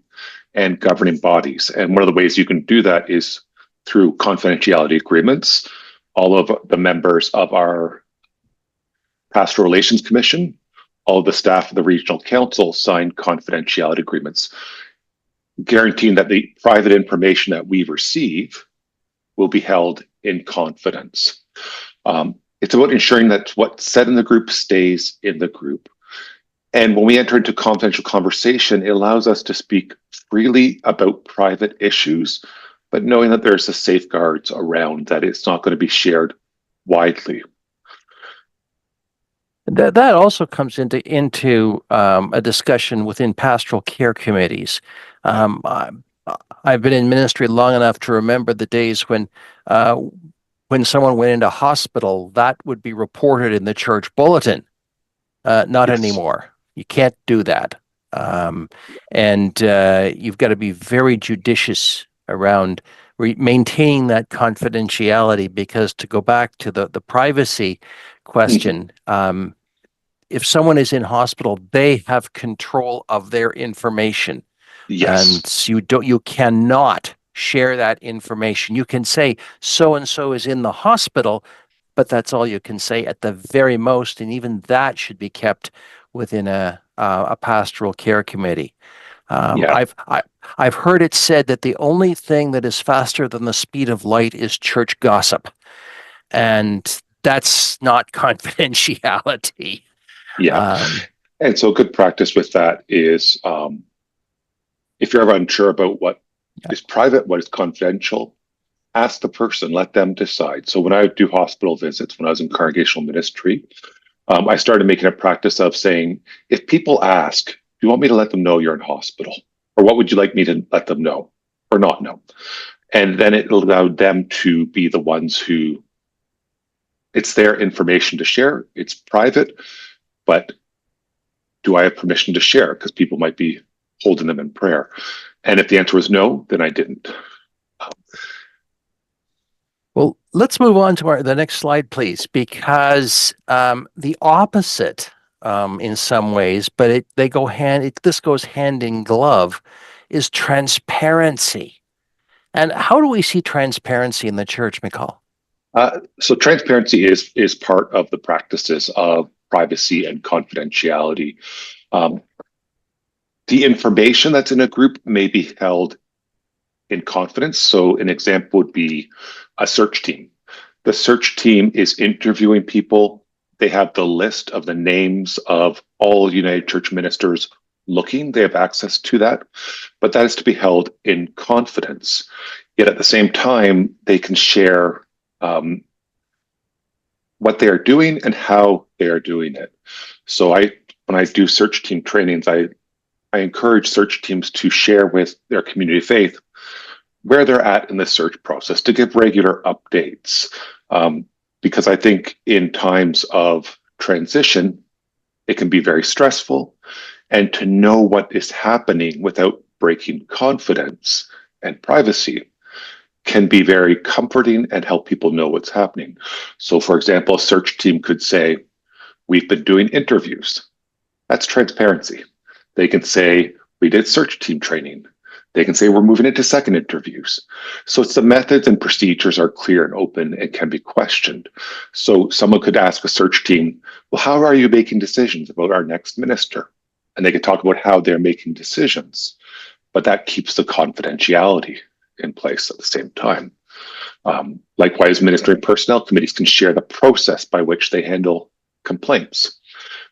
and governing bodies. And one of the ways you can do that is through confidentiality agreements. All of the members of our Pastoral Relations Commission, all of the staff of the Regional Council sign confidentiality agreements, guaranteeing that the private information that we receive will be held in confidence. It's about ensuring that what's said in the group stays in the group. And when we enter into confidential conversation, it allows us to speak freely about private issues, but knowing that there's the safeguards around that it's not going to be shared widely. That also comes into a discussion within pastoral care committees. I've been in ministry long enough to remember the days when someone went into hospital, that would be reported in the church bulletin. Not anymore. You can't do that. And you've got to be very judicious around maintaining that confidentiality, because to go back to the privacy question, if someone is in hospital, they have control of their information. Yes. And you cannot share that information. You can say so-and-so is in the hospital, but that's all you can say at the very most. And even that should be kept within a pastoral care committee. I've heard it said that the only thing that is faster than the speed of light is church gossip. And that's not confidentiality. And so good practice with that is if you're ever unsure about what is private, what is confidential, ask the person, let them decide. So when I do hospital visits, when I was in congregational ministry, I started making a practice of saying, if people ask, do you want me to let them know you're in hospital? Or what would you like me to let them know or not know? And then it allowed them to be the ones who, it's their information to share. It's private, but do I have permission to share? Because people might be holding them in prayer. And if the answer was no, then I didn't. Well, let's move on to the next slide, please, because the opposite in some ways, but this goes hand in glove, is transparency. And how do we see transparency in the church, Michal? So transparency is part of the practices of privacy and confidentiality. The information that's in a group may be held in confidence. So an example would be a search team. The search team is interviewing people. They have the list of the names of all United Church ministers looking. They have access to that, but that is to be held in confidence. Yet at the same time, they can share what they are doing and how they are doing it. So when I do search team trainings, I encourage search teams to share with their community of faith where they're at in the search process, to give regular updates. Because I think in times of transition, it can be very stressful. And to know what is happening without breaking confidence and privacy can be very comforting and help people know what's happening. So for example, a search team could say, we've been doing interviews. That's transparency. They can say, we did search team training. They can say, we're moving into second interviews. So it's the methods and procedures are clear and open and can be questioned. So someone could ask a search team, well, how are you making decisions about our next minister? And they could talk about how they're making decisions, but that keeps the confidentiality in place at the same time. Likewise, ministry personnel committees can share the process by which they handle complaints,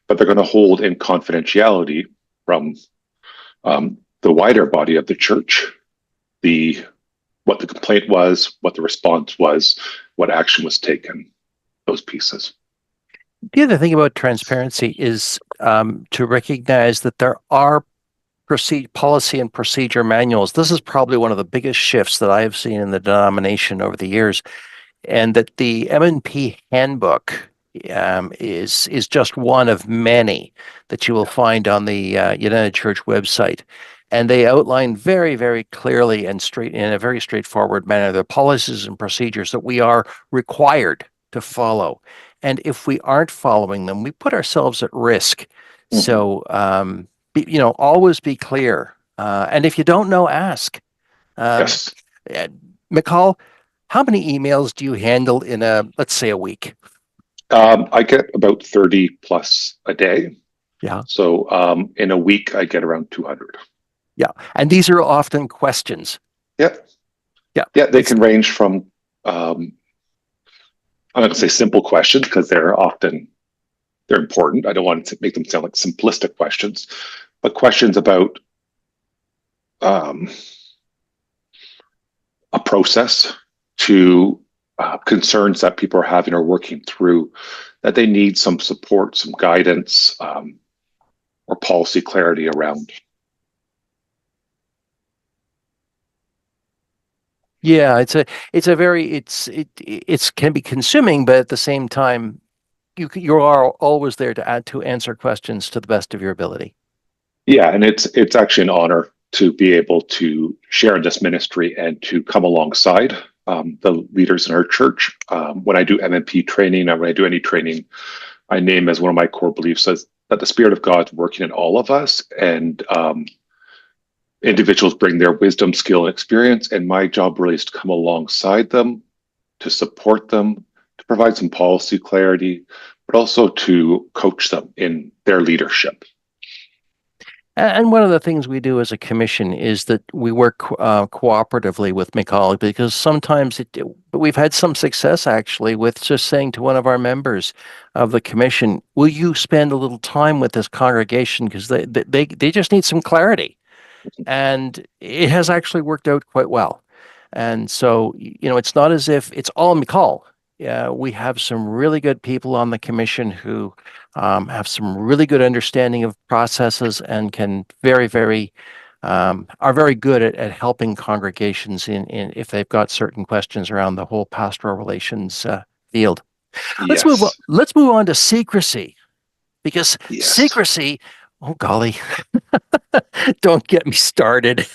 but they're going to hold in confidentiality from the wider body of the church, what the complaint was, what the response was, what action was taken, those pieces. The other thing about transparency is to recognize that there are policy and procedure manuals. This is probably one of the biggest shifts that I have seen in the denomination over the years, and that the M&P handbook is just one of many that you will find on the United Church website. And they outline very, very clearly and in a very straightforward manner the policies and procedures that we are required to follow. And if we aren't following them, we put ourselves at risk. So, always be clear. And if you don't know, ask. Yes. McCall, how many emails do you handle in let's say a week? I get about 30 plus a day. Yeah. So in a week, I get around 200. Yeah. And these are often questions. Yeah. Yeah. Yeah. They can range from, I'm not going to say simple questions because they're important. I don't want to make them sound like simplistic questions, but questions about a process to concerns that people are having or working through, that they need some support, some guidance, or policy clarity around. Yeah, it can be consuming, but at the same time, you are always there to answer questions to the best of your ability. Yeah, and it's actually an honor to be able to share in this ministry and to come alongside the leaders in our church. When I do MMP training, and when I do any training, I name as one of my core beliefs as that the Spirit of God is working in all of us, and individuals bring their wisdom, skill, and experience, and my job really is to come alongside them, to support them, to provide some policy clarity, but also to coach them in their leadership. And one of the things we do as a commission is that we work cooperatively with McCall, because sometimes we've had some success actually with just saying to one of our members of the commission, will you spend a little time with this congregation, because they just need some clarity. And it has actually worked out quite well. And so, it's not as if it's all McCall. We have some really good people on the commission who have some really good understanding of processes and can are very good at helping congregations in if they've got certain questions around the whole pastoral relations field. Yes. Let's move on to secrecy, because Yes. secrecy, oh golly, don't get me started.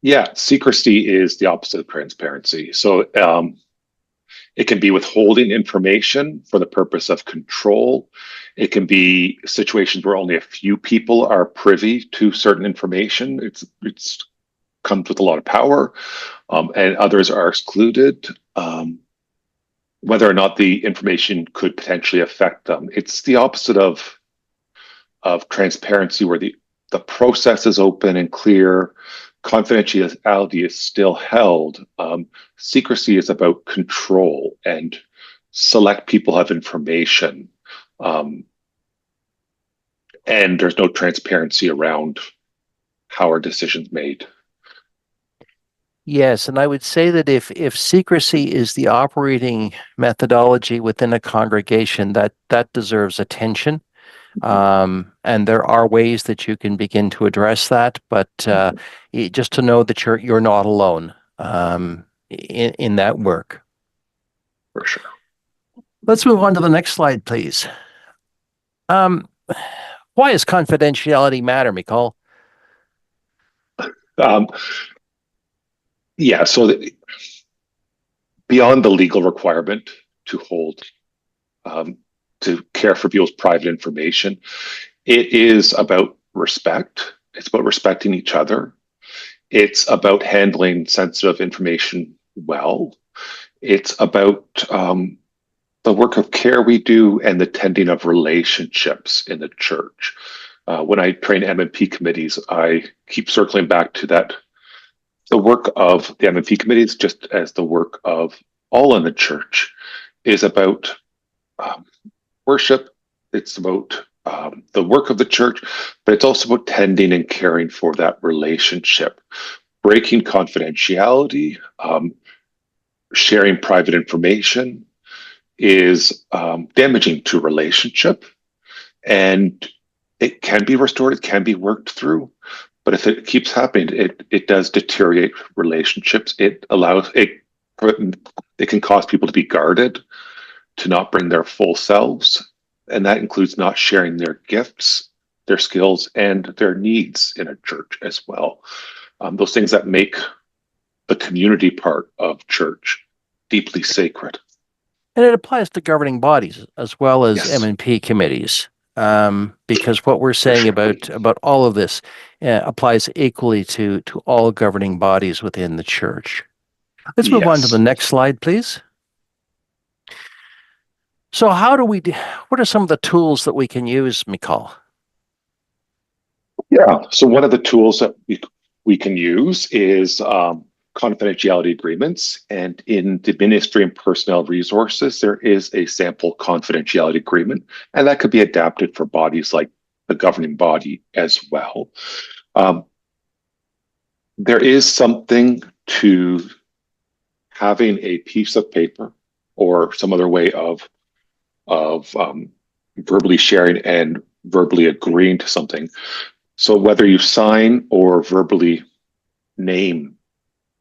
Yeah, secrecy is the opposite of transparency. So it can be withholding information for the purpose of control. It can be situations where only a few people are privy to certain information. It's comes with a lot of power, and others are excluded. Whether or not the information could potentially affect them. It's the opposite of transparency, where the process is open and clear. Confidentiality is still held. Secrecy is about control, and select people have information. And there's no transparency around how are decisions made. Yes, and I would say that if secrecy is the operating methodology within a congregation, that deserves attention. And there are ways that you can begin to address that, but just to know that you're not alone in that work. For sure. Let's move on to the next slide, please. Why does confidentiality matter, McCall? Yeah, so beyond the legal requirement to hold, to care for people's private information, it is about respect. It's about respecting each other. It's about handling sensitive information well. It's about the work of care we do and the tending of relationships in the church. When I train MMP committees, I keep circling back to that. The work of the MMP committees, just as the work of all in the church, is about worship. It's about the work of the church, but it's also about tending and caring for that relationship. Breaking confidentiality, sharing private information is damaging to relationship, and it can be restored, it can be worked through. But if it keeps happening, it does deteriorate relationships. It it can cause people to be guarded, to not bring their full selves, and that includes not sharing their gifts, their skills, and their needs in a church as well. Those things that make the community part of church deeply sacred. And it applies to governing bodies as well as Yes. M&P committees, because what we're saying about all of this applies equally to all governing bodies within the church. Let's move on to the next slide, please. So what are some of the tools that we can use, Mikal? Yeah, so one of the tools that we can use is confidentiality agreements. And in the Ministry and Personnel Resources, there is a sample confidentiality agreement, and that could be adapted for bodies like the governing body as well. There is something to having a piece of paper or some other way of verbally sharing and verbally agreeing to something. So whether you sign or verbally name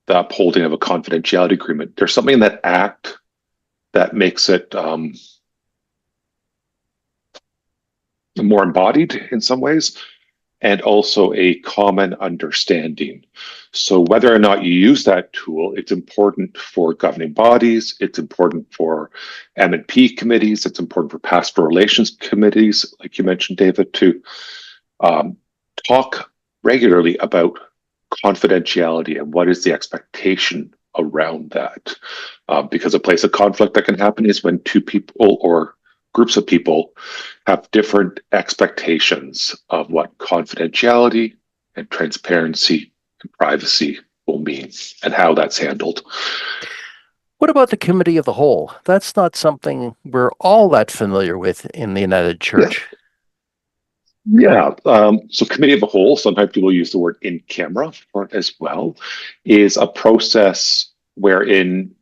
the upholding of a confidentiality agreement, there's something in that act that makes it more embodied in some ways, and also a common understanding. So whether or not you use that tool, it's important for governing bodies, it's important for M&P committees, it's important for pastoral relations committees, like you mentioned, David, to talk regularly about confidentiality and what is the expectation around that. Because a place of conflict that can happen is when two people or groups of people have different expectations of what confidentiality and transparency and privacy will mean and how that's handled. What about the Committee of the Whole? That's not something we're all that familiar with in the United Church. Yeah, so Committee of the Whole, sometimes people use the word in camera for it as well, is a process wherein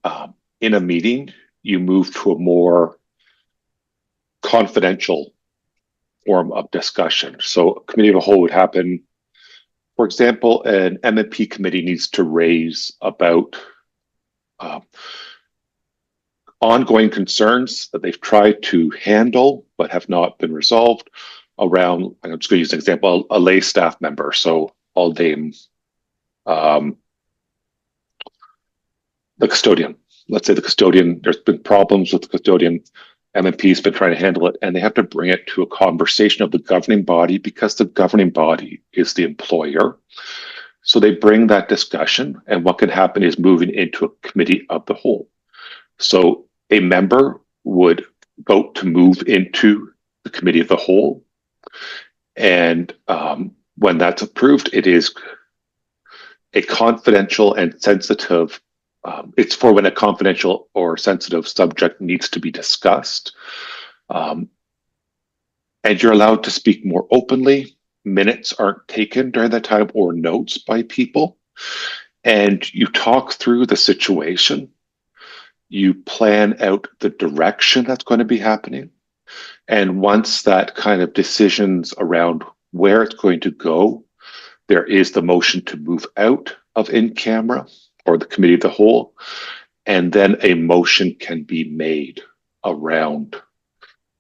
in a meeting, you move to a more confidential form of discussion. So Committee of the Whole would happen, for example, an M&P committee needs to raise about ongoing concerns that they've tried to handle but have not been resolved around, I'm just going to use an example, a lay staff member. So I'll name the custodian. Let's say the custodian, there's been problems with the custodian, M&P's been trying to handle it, and they have to bring it to a conversation of the governing body because the governing body is the employer. So they bring that discussion, and what can happen is moving into a Committee of the Whole. So a member would vote to move into the Committee of the Whole, and when that's approved, it is a confidential and sensitive, it's for when a confidential or sensitive subject needs to be discussed. And you're allowed to speak more openly. Minutes aren't taken during that time or notes by people. And you talk through the situation. You plan out the direction that's going to be happening. And once that kind of decisions around where it's going to go, there is the motion to move out of in camera or the Committee of the Whole, and then a motion can be made around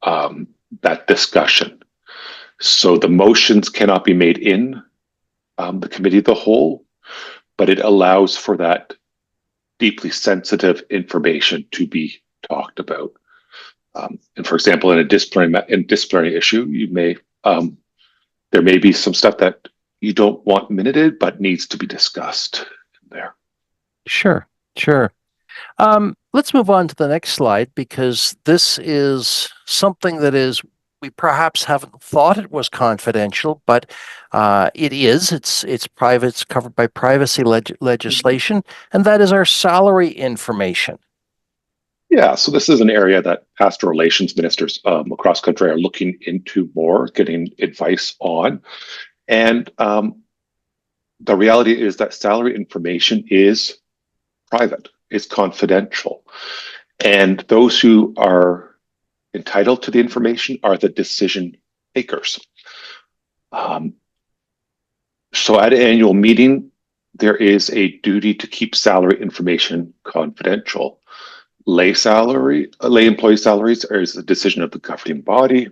that discussion. So the motions cannot be made in the Committee of the Whole, but it allows for that deeply sensitive information to be talked about. And for example, in a disciplinary issue, you may there may be some stuff that you don't want minuted, but needs to be discussed there. Sure. Let's move on to the next slide, because this is something that we perhaps haven't thought it was confidential, but it is. It's private. It's covered by privacy legislation, and that is our salary information. Yeah, so this is an area that pastoral relations ministers across country are looking into more, getting advice on. And the reality is that salary information is private, it's confidential. And those who are entitled to the information are the decision makers. So at an annual meeting, there is a duty to keep salary information confidential. Lay employee salaries is a decision of the governing body,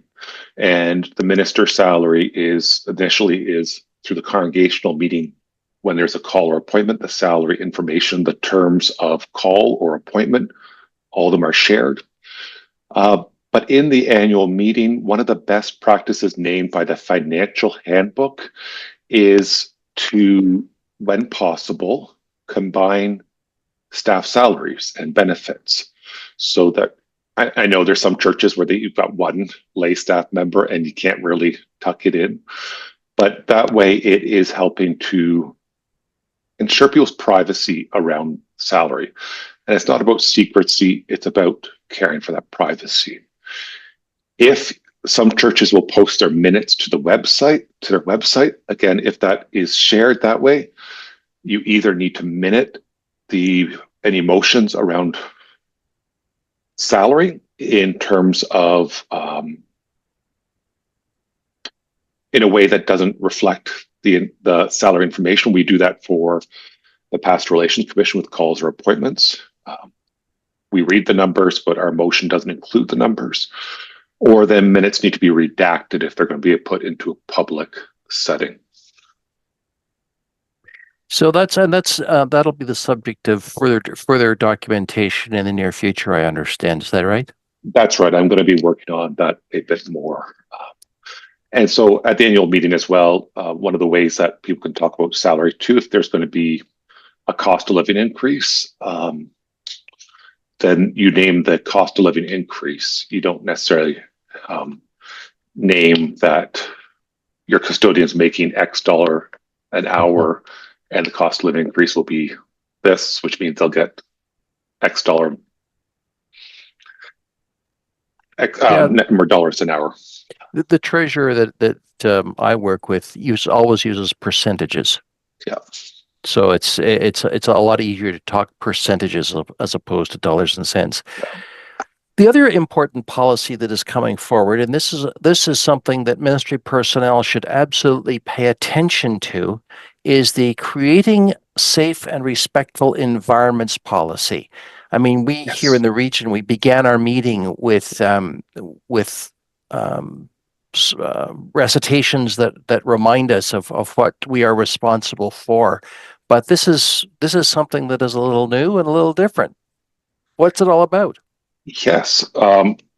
and the minister's salary is initially through the congregational meeting. When there's a call or appointment, the salary information, the terms of call or appointment, all of them are shared. But in the annual meeting, one of the best practices named by the financial handbook is to, when possible, combine staff salaries and benefits, so that I know there's some churches where you've got one lay staff member and you can't really tuck it in, but that way it is helping to ensure people's privacy around salary. And it's not about secrecy, it's about caring for that privacy. If some churches will post their minutes to their website, again, if that is shared that way, you either need to minute any motions around salary in terms of in a way that doesn't reflect the salary information. We do that for the Pastoral Relations Commission with calls or appointments. We read the numbers, but our motion doesn't include the numbers. Or then minutes need to be redacted if they're going to be put into a public setting. So that'll be the subject of further documentation in the near future, I understand. Is that right? That's right. I'm going to be working on that a bit more. And so at the annual meeting as well, one of the ways that people can talk about salary too, if there's going to be a cost of living increase, then you name the cost of living increase. You don't necessarily name that your custodian's making X dollar an hour and the cost of living increase will be this, which means they'll get X dollar more dollars an hour. The treasurer that I work with always uses percentages. Yeah. So it's a lot easier to talk percentages as opposed to dollars and cents. Yeah. The other important policy that is coming forward, and this is something that ministry personnel should absolutely pay attention to, is the creating safe and respectful environments policy. I mean, we here in the region, we began our meeting with recitations that remind us of what we are responsible for. But this is something that is a little new and a little different. What's it all about? Yes.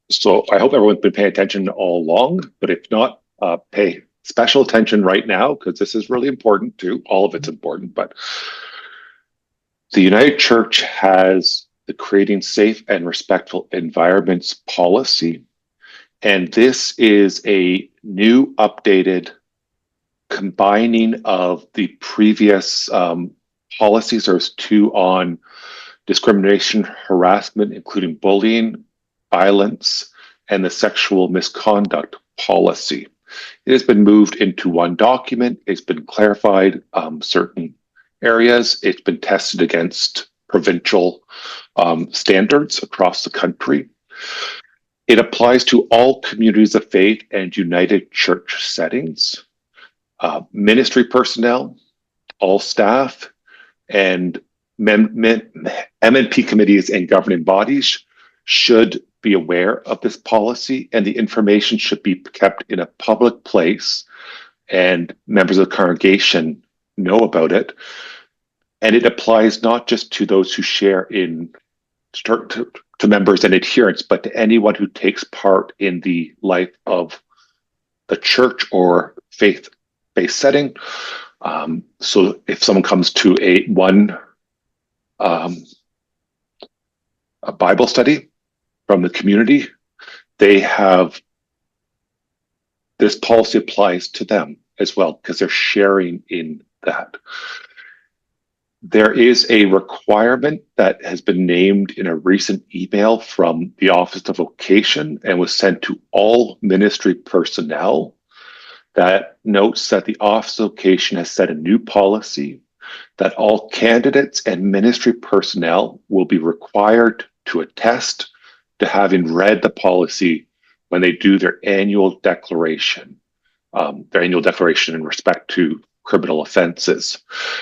So I hope everyone's been paying attention all along, but if not, pay special attention right now, because this is really important too. All of it's important, but the United Church has the Creating Safe and Respectful Environments policy. And this is a new, updated combining of the previous policies. There's two on discrimination, harassment, including bullying, violence, and the sexual misconduct policy. It has been moved into one document. It's been clarified certain areas. It's been tested against provincial standards across the country. It applies to all communities of faith and United Church settings, ministry personnel, all staff, and MNP committees and governing bodies should be aware of this policy, and the information should be kept in a public place, and members of the congregation know about it. And it applies not just to those who share to members and adherents, but to anyone who takes part in the life of the church or faith-based setting. So if someone comes to a Bible study from the community, this policy applies to them as well, because they're sharing in that. There is a requirement that has been named in a recent email from the Office of Vocation and was sent to all ministry personnel that notes that the Office of Vocation has set a new policy that all candidates and ministry personnel will be required to attest to having read the policy when they do their annual declaration in respect to criminal offenses.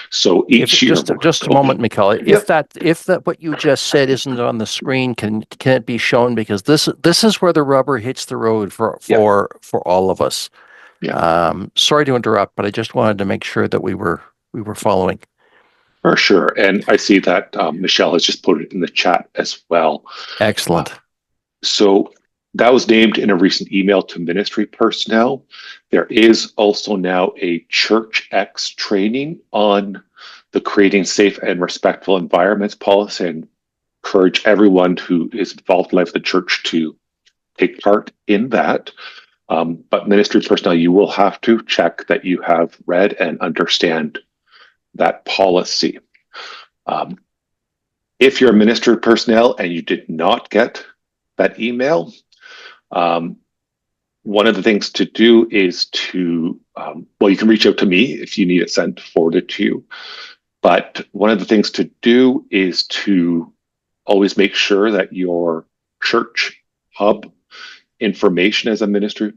So each year, just a moment, Mikhail. If that what you just said isn't on the screen, can it be shown? Because this is where the rubber hits the road for all of us. Sorry to interrupt, but I just wanted to make sure that we were following. For sure. And I see that Michelle has just put it in the chat as well. Excellent. So that was named in a recent email to ministry personnel. There is also now a Church X training on the creating safe and respectful environments policy, and encourage everyone who is involved in life of the church to take part in that. But ministry personnel, you will have to check that you have read and understand that policy. If you're a ministry personnel and you did not get that email, one of the things to do is to, you can reach out to me if you need it sent, forwarded to you. But one of the things to do is to always make sure that your church hub information as ministry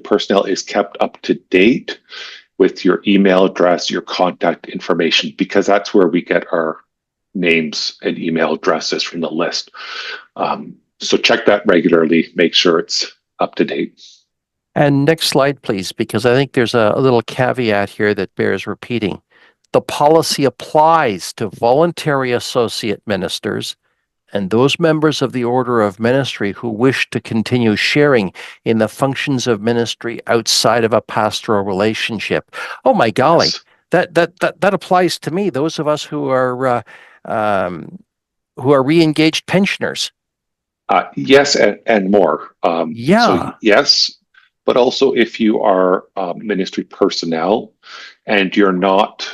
personnel is kept up to date with your email address, your contact information, because that's where we get our names and email addresses from the list. So check that regularly, make sure it's up to date. And next slide, please, because I think there's a little caveat here that bears repeating. The policy applies to voluntary associate ministers and those members of the order of ministry who wish to continue sharing in the functions of ministry outside of a pastoral relationship. Oh my golly, yes. That applies to me. Those of us who are re-engaged pensioners. Yes, and more. So yes, but also if you are ministry personnel and you're not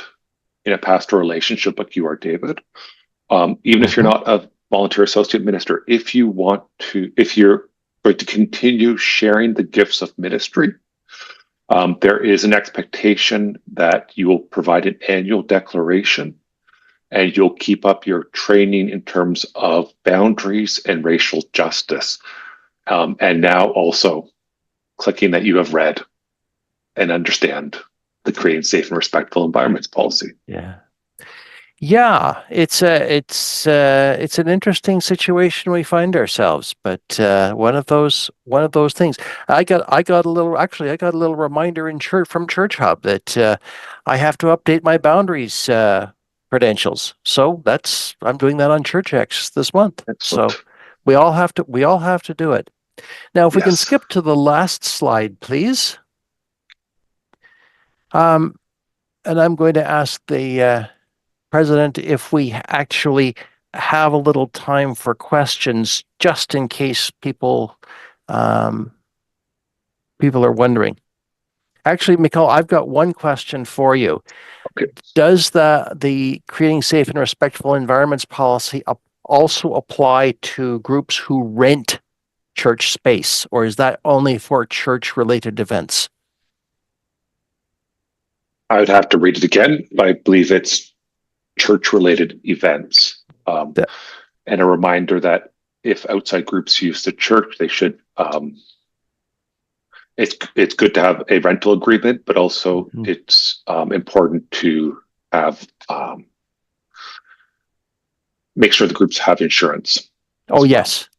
in a pastoral relationship like you are, David, even if you're not a volunteer associate minister, if you're going to continue sharing the gifts of ministry, there is an expectation that you will provide an annual declaration and you'll keep up your training in terms of boundaries and racial justice. And now also clicking that you have read and understand the creating safe and respectful environments policy. Yeah, it's an interesting situation we find ourselves, but one of those things. I got a little reminder from Church Hub that I have to update my boundaries credentials. So I'm doing that on Church X this month. Excellent. So we all have to do it. Now, if we can skip to the last slide, please. And I'm going to ask the President if we actually have a little time for questions, just in case people are wondering. Actually, Mikhail, I've got one question for you. Okay. Does the Creating Safe and Respectful Environments policy also apply to groups who rent church space, or is that only for church-related events? I would have to read it again, but I believe it's church-related events. And a reminder that if outside groups use the church, they should, it's good to have a rental agreement, but also it's important to have, make sure the groups have insurance. Oh, yes.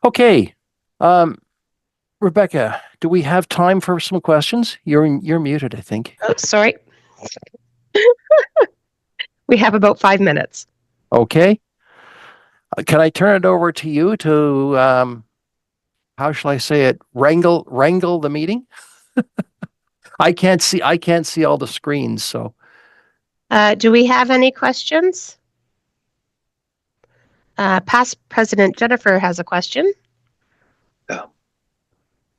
Okay. Rebekah, do we have time for some questions? You're muted, I think. Oh, sorry. We have about 5 minutes. Okay. Can I turn it over to you to, how shall I say it, wrangle the meeting? I can't see all the screens, so. Do we have any questions? Past President Jennifer has a question.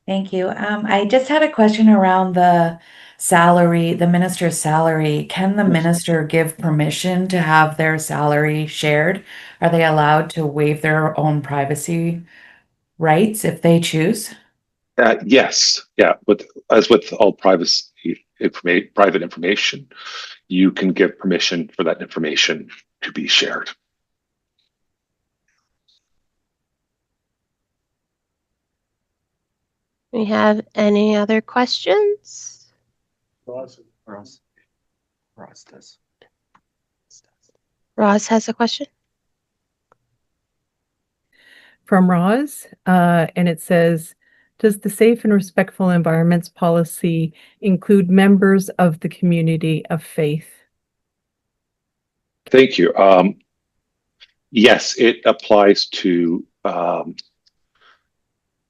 Thank you. I just had a question around the salary, the minister's salary. Can the minister give permission to have their salary shared? Are they allowed to waive their own privacy rights if they choose? Yes. Yeah. As with all private information, you can give permission for that information to be shared. We have any other questions? Roz does. Roz has a question. From Roz, and it says, does the safe and respectful environments policy include members of the community of faith? Thank you. Yes, it applies to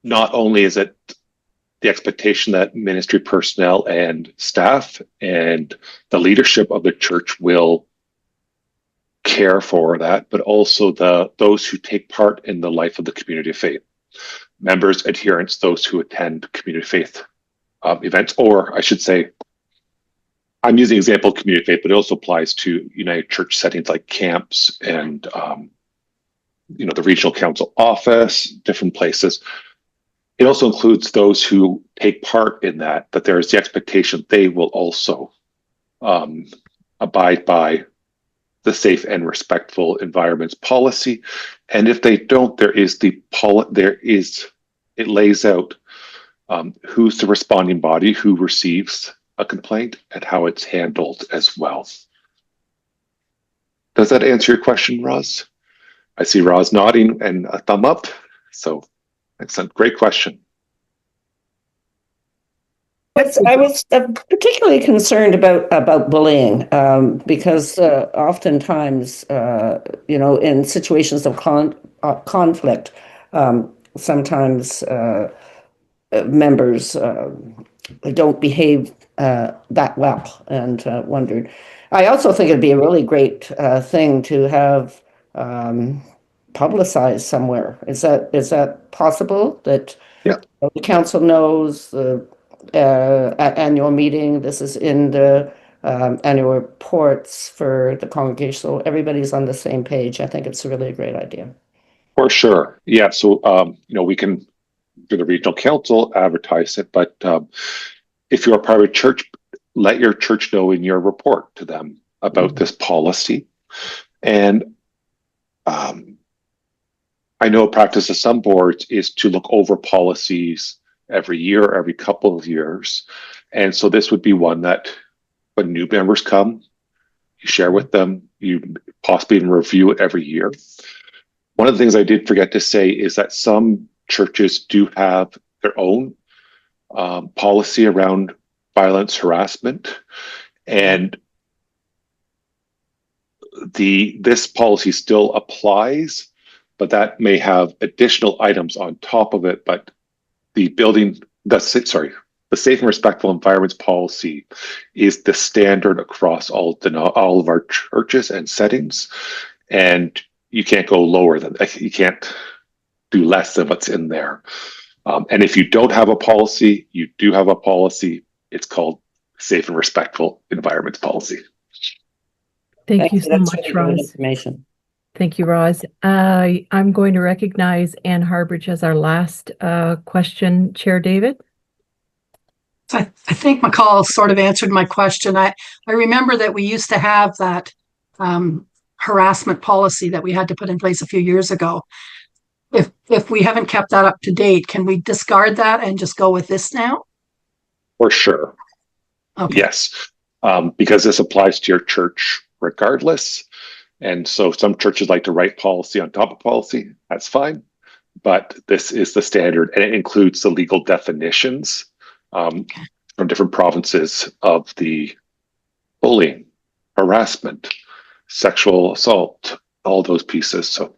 not only is it the expectation that ministry personnel and staff and the leadership of the church will care for that, but also those who take part in the life of the community of faith, members, adherents, those who attend community faith events, or I should say, I'm using the example of community faith, but it also applies to United Church settings like camps and the regional council office, different places. It also includes those who take part in that there is the expectation they will also abide by the safe and respectful environments policy. And if they don't, it lays out who's the responding body, who receives a complaint, and how it's handled as well. Does that answer your question, Roz? I see Roz nodding and a thumb up. So excellent, great question. I was particularly concerned about bullying because oftentimes, in situations of conflict, sometimes members don't behave that well, and wondered. I also think it'd be a really great thing to have publicized somewhere. Is that possible? That the council knows at annual meeting, this is in the annual reports for the congregation, so everybody's on the same page. I think it's really a great idea. For sure. Yeah. So, we can do the regional council, advertise it, but if you're a private church, let your church know in your report to them about this policy. And I know a practice of some boards is to look over policies every year, every couple of years. And so this would be one that when new members come, you share with them, you possibly even review it every year. One of the things I did forget to say is that some churches do have their own policy around violence, harassment, and this policy still applies, but that may have additional items on top of it. But the safe and respectful environments policy is the standard across all of our churches and settings, and you can't go lower than that. You can't do less than what's in there. And if you don't have a policy, you do have a policy. It's called safe and respectful environments policy. Thank you so That's much, really great Roz. information. Thank you, Roz. I'm going to recognize Ann Harbridge as our last question. Chair David? I think McCall sort of answered my question. I remember that we used to have that harassment policy that we had to put in place a few years ago. If we haven't kept that up to date, can we discard that and just go with this now? For sure. Okay. Yes, because this applies to your church regardless. And so some churches like to write policy on top of policy. That's fine. But this is the standard, and it includes the legal definitions from different provinces of the bullying, harassment, sexual assault, all those pieces. So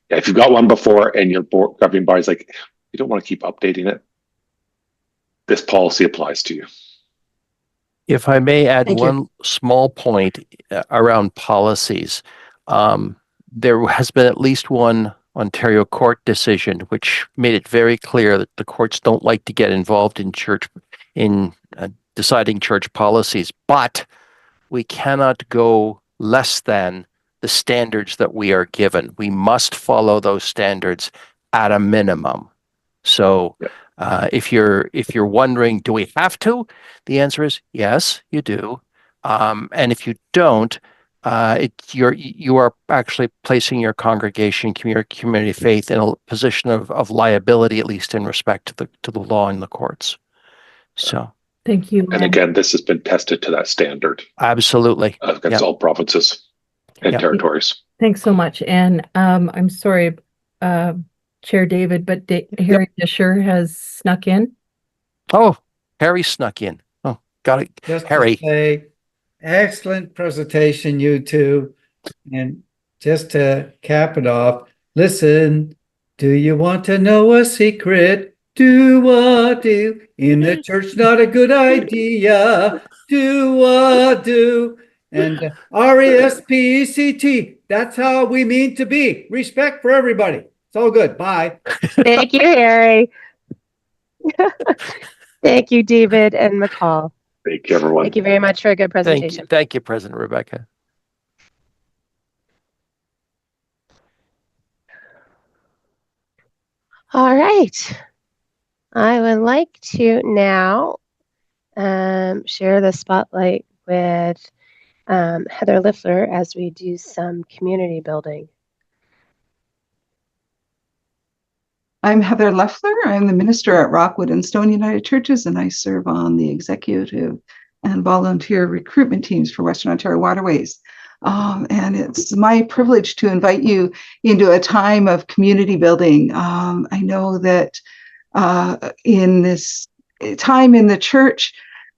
yeah, if you've got one before and your governing body is like, you don't want to keep updating it, this policy applies to you. If I may add one small point around policies, there has been at least one Ontario court decision which made it very clear that the courts don't like to get involved in deciding church policies, but we cannot go less than the standards that we are given. We must follow those standards at a minimum. So if you're wondering, do we have to? The answer is yes, you do. And if you don't, you are actually placing your congregation, community of faith in a position of liability, at least in respect to the law and the courts. So Thank you. And again, this has been tested to that standard. Absolutely. Against all provinces and territories. Thanks so much. And I'm sorry, Chair David, but Harry Disher has snuck in. Oh, Harry snuck in. Oh, got it. Just Harry. to say, excellent presentation, you two. And just to cap it off, listen, do you want to know a secret? Do what do in the church, not a good idea. Do what do. And RESPECT, that's how we mean to be. Respect for everybody. It's all good. Bye. Thank you, Harry. Thank you, David and McCall. Thank you, everyone. Thank you very much for a good presentation. Thank you, President Rebekah. All right. I would like to now share the spotlight with Heather Liffler as we do some community building. I'm Heather Leffler. I'm the minister at Rockwood and Stone United Churches, and I serve on the executive and volunteer recruitment teams for Western Ontario Waterways. And it's my privilege to invite you into a time of community building. I know that in this time in the church,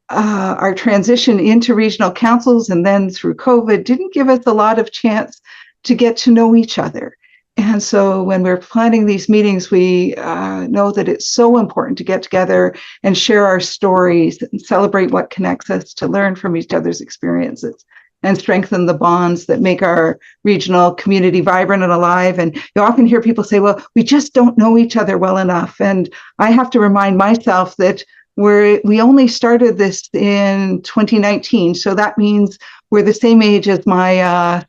our transition into regional councils and then through COVID didn't give us a lot of chance to get to know each other. And so when we're planning these meetings, we know that it's so important to get together and share our stories and celebrate what connects us, to learn from each other's experiences and strengthen the bonds that make our regional community vibrant and alive. And you often hear people say, well, we just don't know each other well enough. And I have to remind myself that we only started this in 2019. So that means we're the same age as my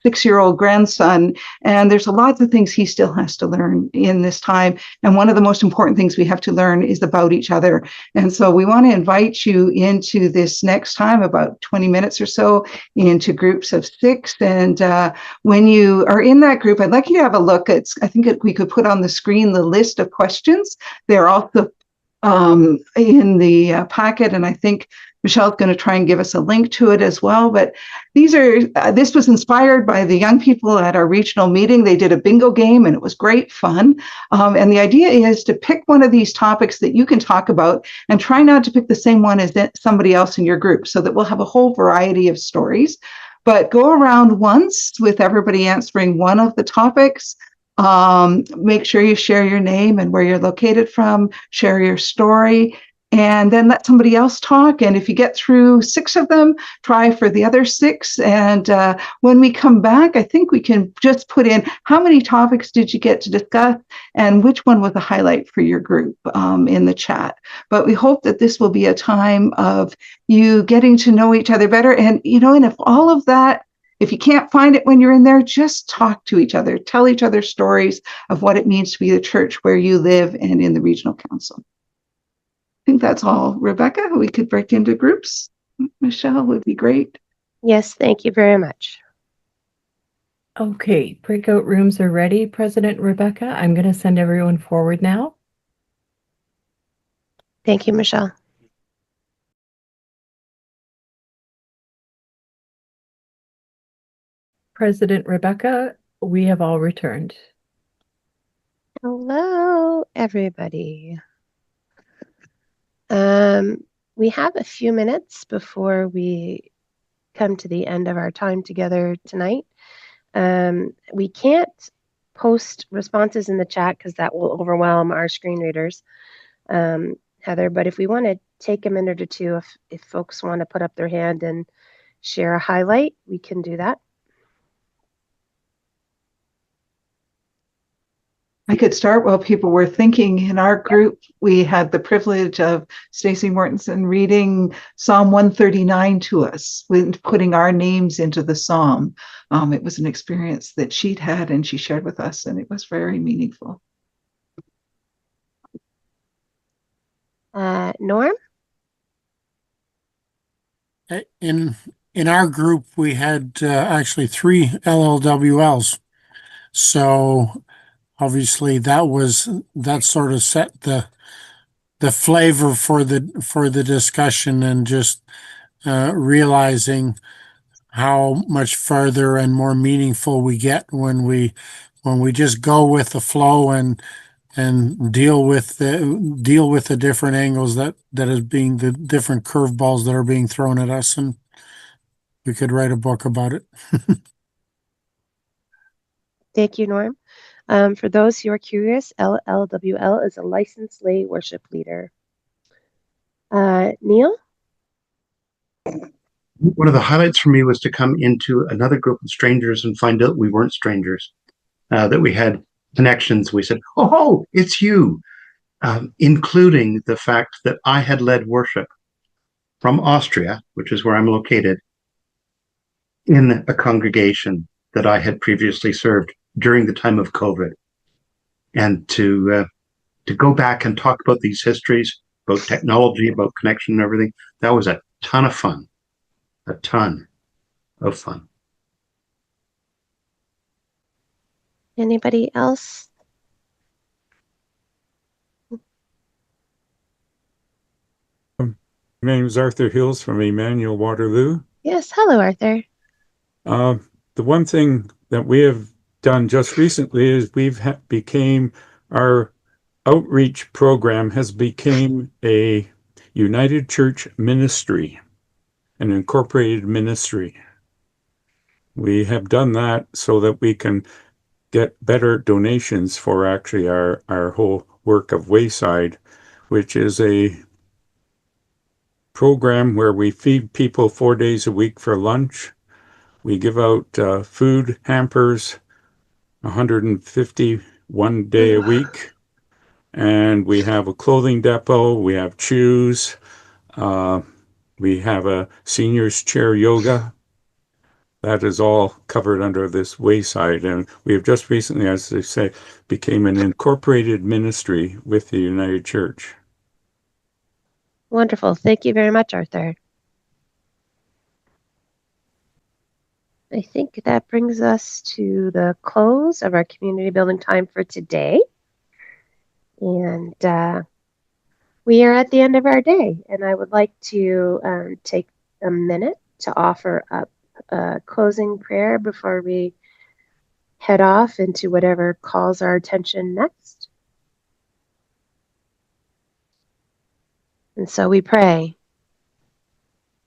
6-year-old grandson. And there's lots of things he still has to learn in this time. And one of the most important things we have to learn is about each other. And so we want to invite you into this next time, about 20 minutes or so, into groups of 6. And when you are in that group, I'd like you to have a look at, I think we could put on the screen the list of questions. They're also in the packet, and I think Michelle's going to try and give us a link to it as well. But this was inspired by the young people at our regional meeting. They did a bingo game and it was great fun. And the idea is to pick one of these topics that you can talk about and try not to pick the same one as somebody else in your group, so that we'll have a whole variety of stories. But go around once with everybody answering one of the topics. Make sure you share your name and where you're located from, share your story, and then let somebody else talk. And if you get through 6 of them, try for the other 6. And when we come back, I think we can just put in how many topics did you get to discuss and which one was a highlight for your group in the chat. But we hope that this will be a time of you getting to know each other better. And, and if all of that, if you can't find it when you're in there, just talk to each other, tell each other stories of what it means to be the church where you live and in the regional council. I think that's all. Rebekah, we could break into groups. Michelle would be great. Yes, thank you very much. Okay, breakout rooms are ready, President Rebekah. I'm going to send everyone forward now. Thank you, Michelle. President Rebekah, we have all returned. Hello, everybody. We have a few minutes before we come to the end of our time together tonight. We can't post responses in the chat because that will overwhelm our screen readers, Heather, but if we want to take a minute or two, if folks want to put up their hand and share a highlight, we can do that. I could start while people were thinking. In our group, we had the privilege of Stacey Mortensen reading Psalm 139 to us, with putting our names into the psalm. It was an experience that she'd had and she shared with us, and it was very meaningful. Norm? In our group, we had actually 3 LLWLs. So obviously that sort of set the the flavor for the discussion, and just realizing how much further and more meaningful we get when we just go with the flow and deal with the different angles that is being, the different curveballs that are being thrown at us, and we could write a book about it. Thank you, Norm. For those who are curious, LLWL is a licensed lay worship leader. Neil? One of the highlights for me was to come into another group of strangers and find out we weren't strangers, that we had connections. We said, oh, it's you, including the fact that I had led worship from Austria, which is where I'm located, in a congregation that I had previously served during the time of COVID. And to go back and talk about these histories, about technology, about connection and everything, that was a ton of fun. A ton of fun. Anybody else? My name is Arthur Hills from Emmanuel, Waterloo. Yes, hello, Arthur. The one thing that we have done just recently is became our outreach program has became a United Church ministry, an incorporated ministry. We have done that so that we can get better donations for actually our whole work of Wayside, which is a program where we feed people 4 days a week for lunch. We give out food hampers 151 day a week. And we have a clothing depot, we have shoes, we have a seniors chair yoga. That is all covered under this Wayside. And we have just recently, as they say, became an incorporated ministry with the United Church. Wonderful. Thank you very much, Arthur. I think that brings us to the close of our community building time for today. And we are at the end of our day. And I would like to take a minute to offer up a closing prayer before we head off into whatever calls our attention next. And so we pray.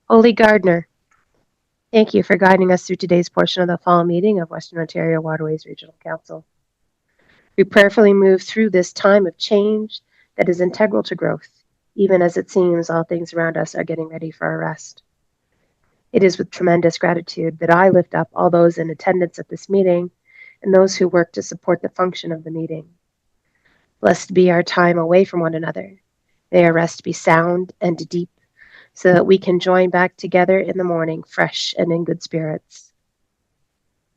Holy Gardener, thank you for guiding us through today's portion of the fall meeting of Western Ontario Waterways Regional Council. We prayerfully move through this time of change that is integral to growth, even as it seems all things around us are getting ready for a rest. It is with tremendous gratitude that I lift up all those in attendance at this meeting and those who work to support the function of the meeting. Blessed be our time away from one another. May our rest be sound and deep, so that we can join back together in the morning, fresh and in good spirits.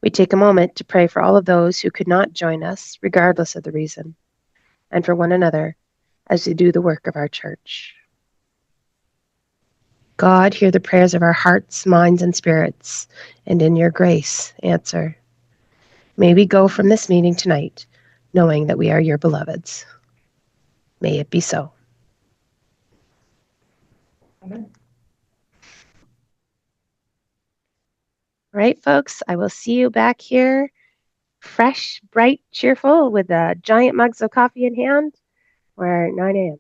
We take a moment to pray for all of those who could not join us, regardless of the reason, and for one another as we do the work of our church. God, hear the prayers of our hearts, minds, and spirits, and in your grace, answer. May we go from this meeting tonight, knowing that we are your beloveds. May it be so. Amen. All right, folks, I will see you back here, fresh, bright, cheerful, with giant mugs of coffee in hand, or 9 a.m.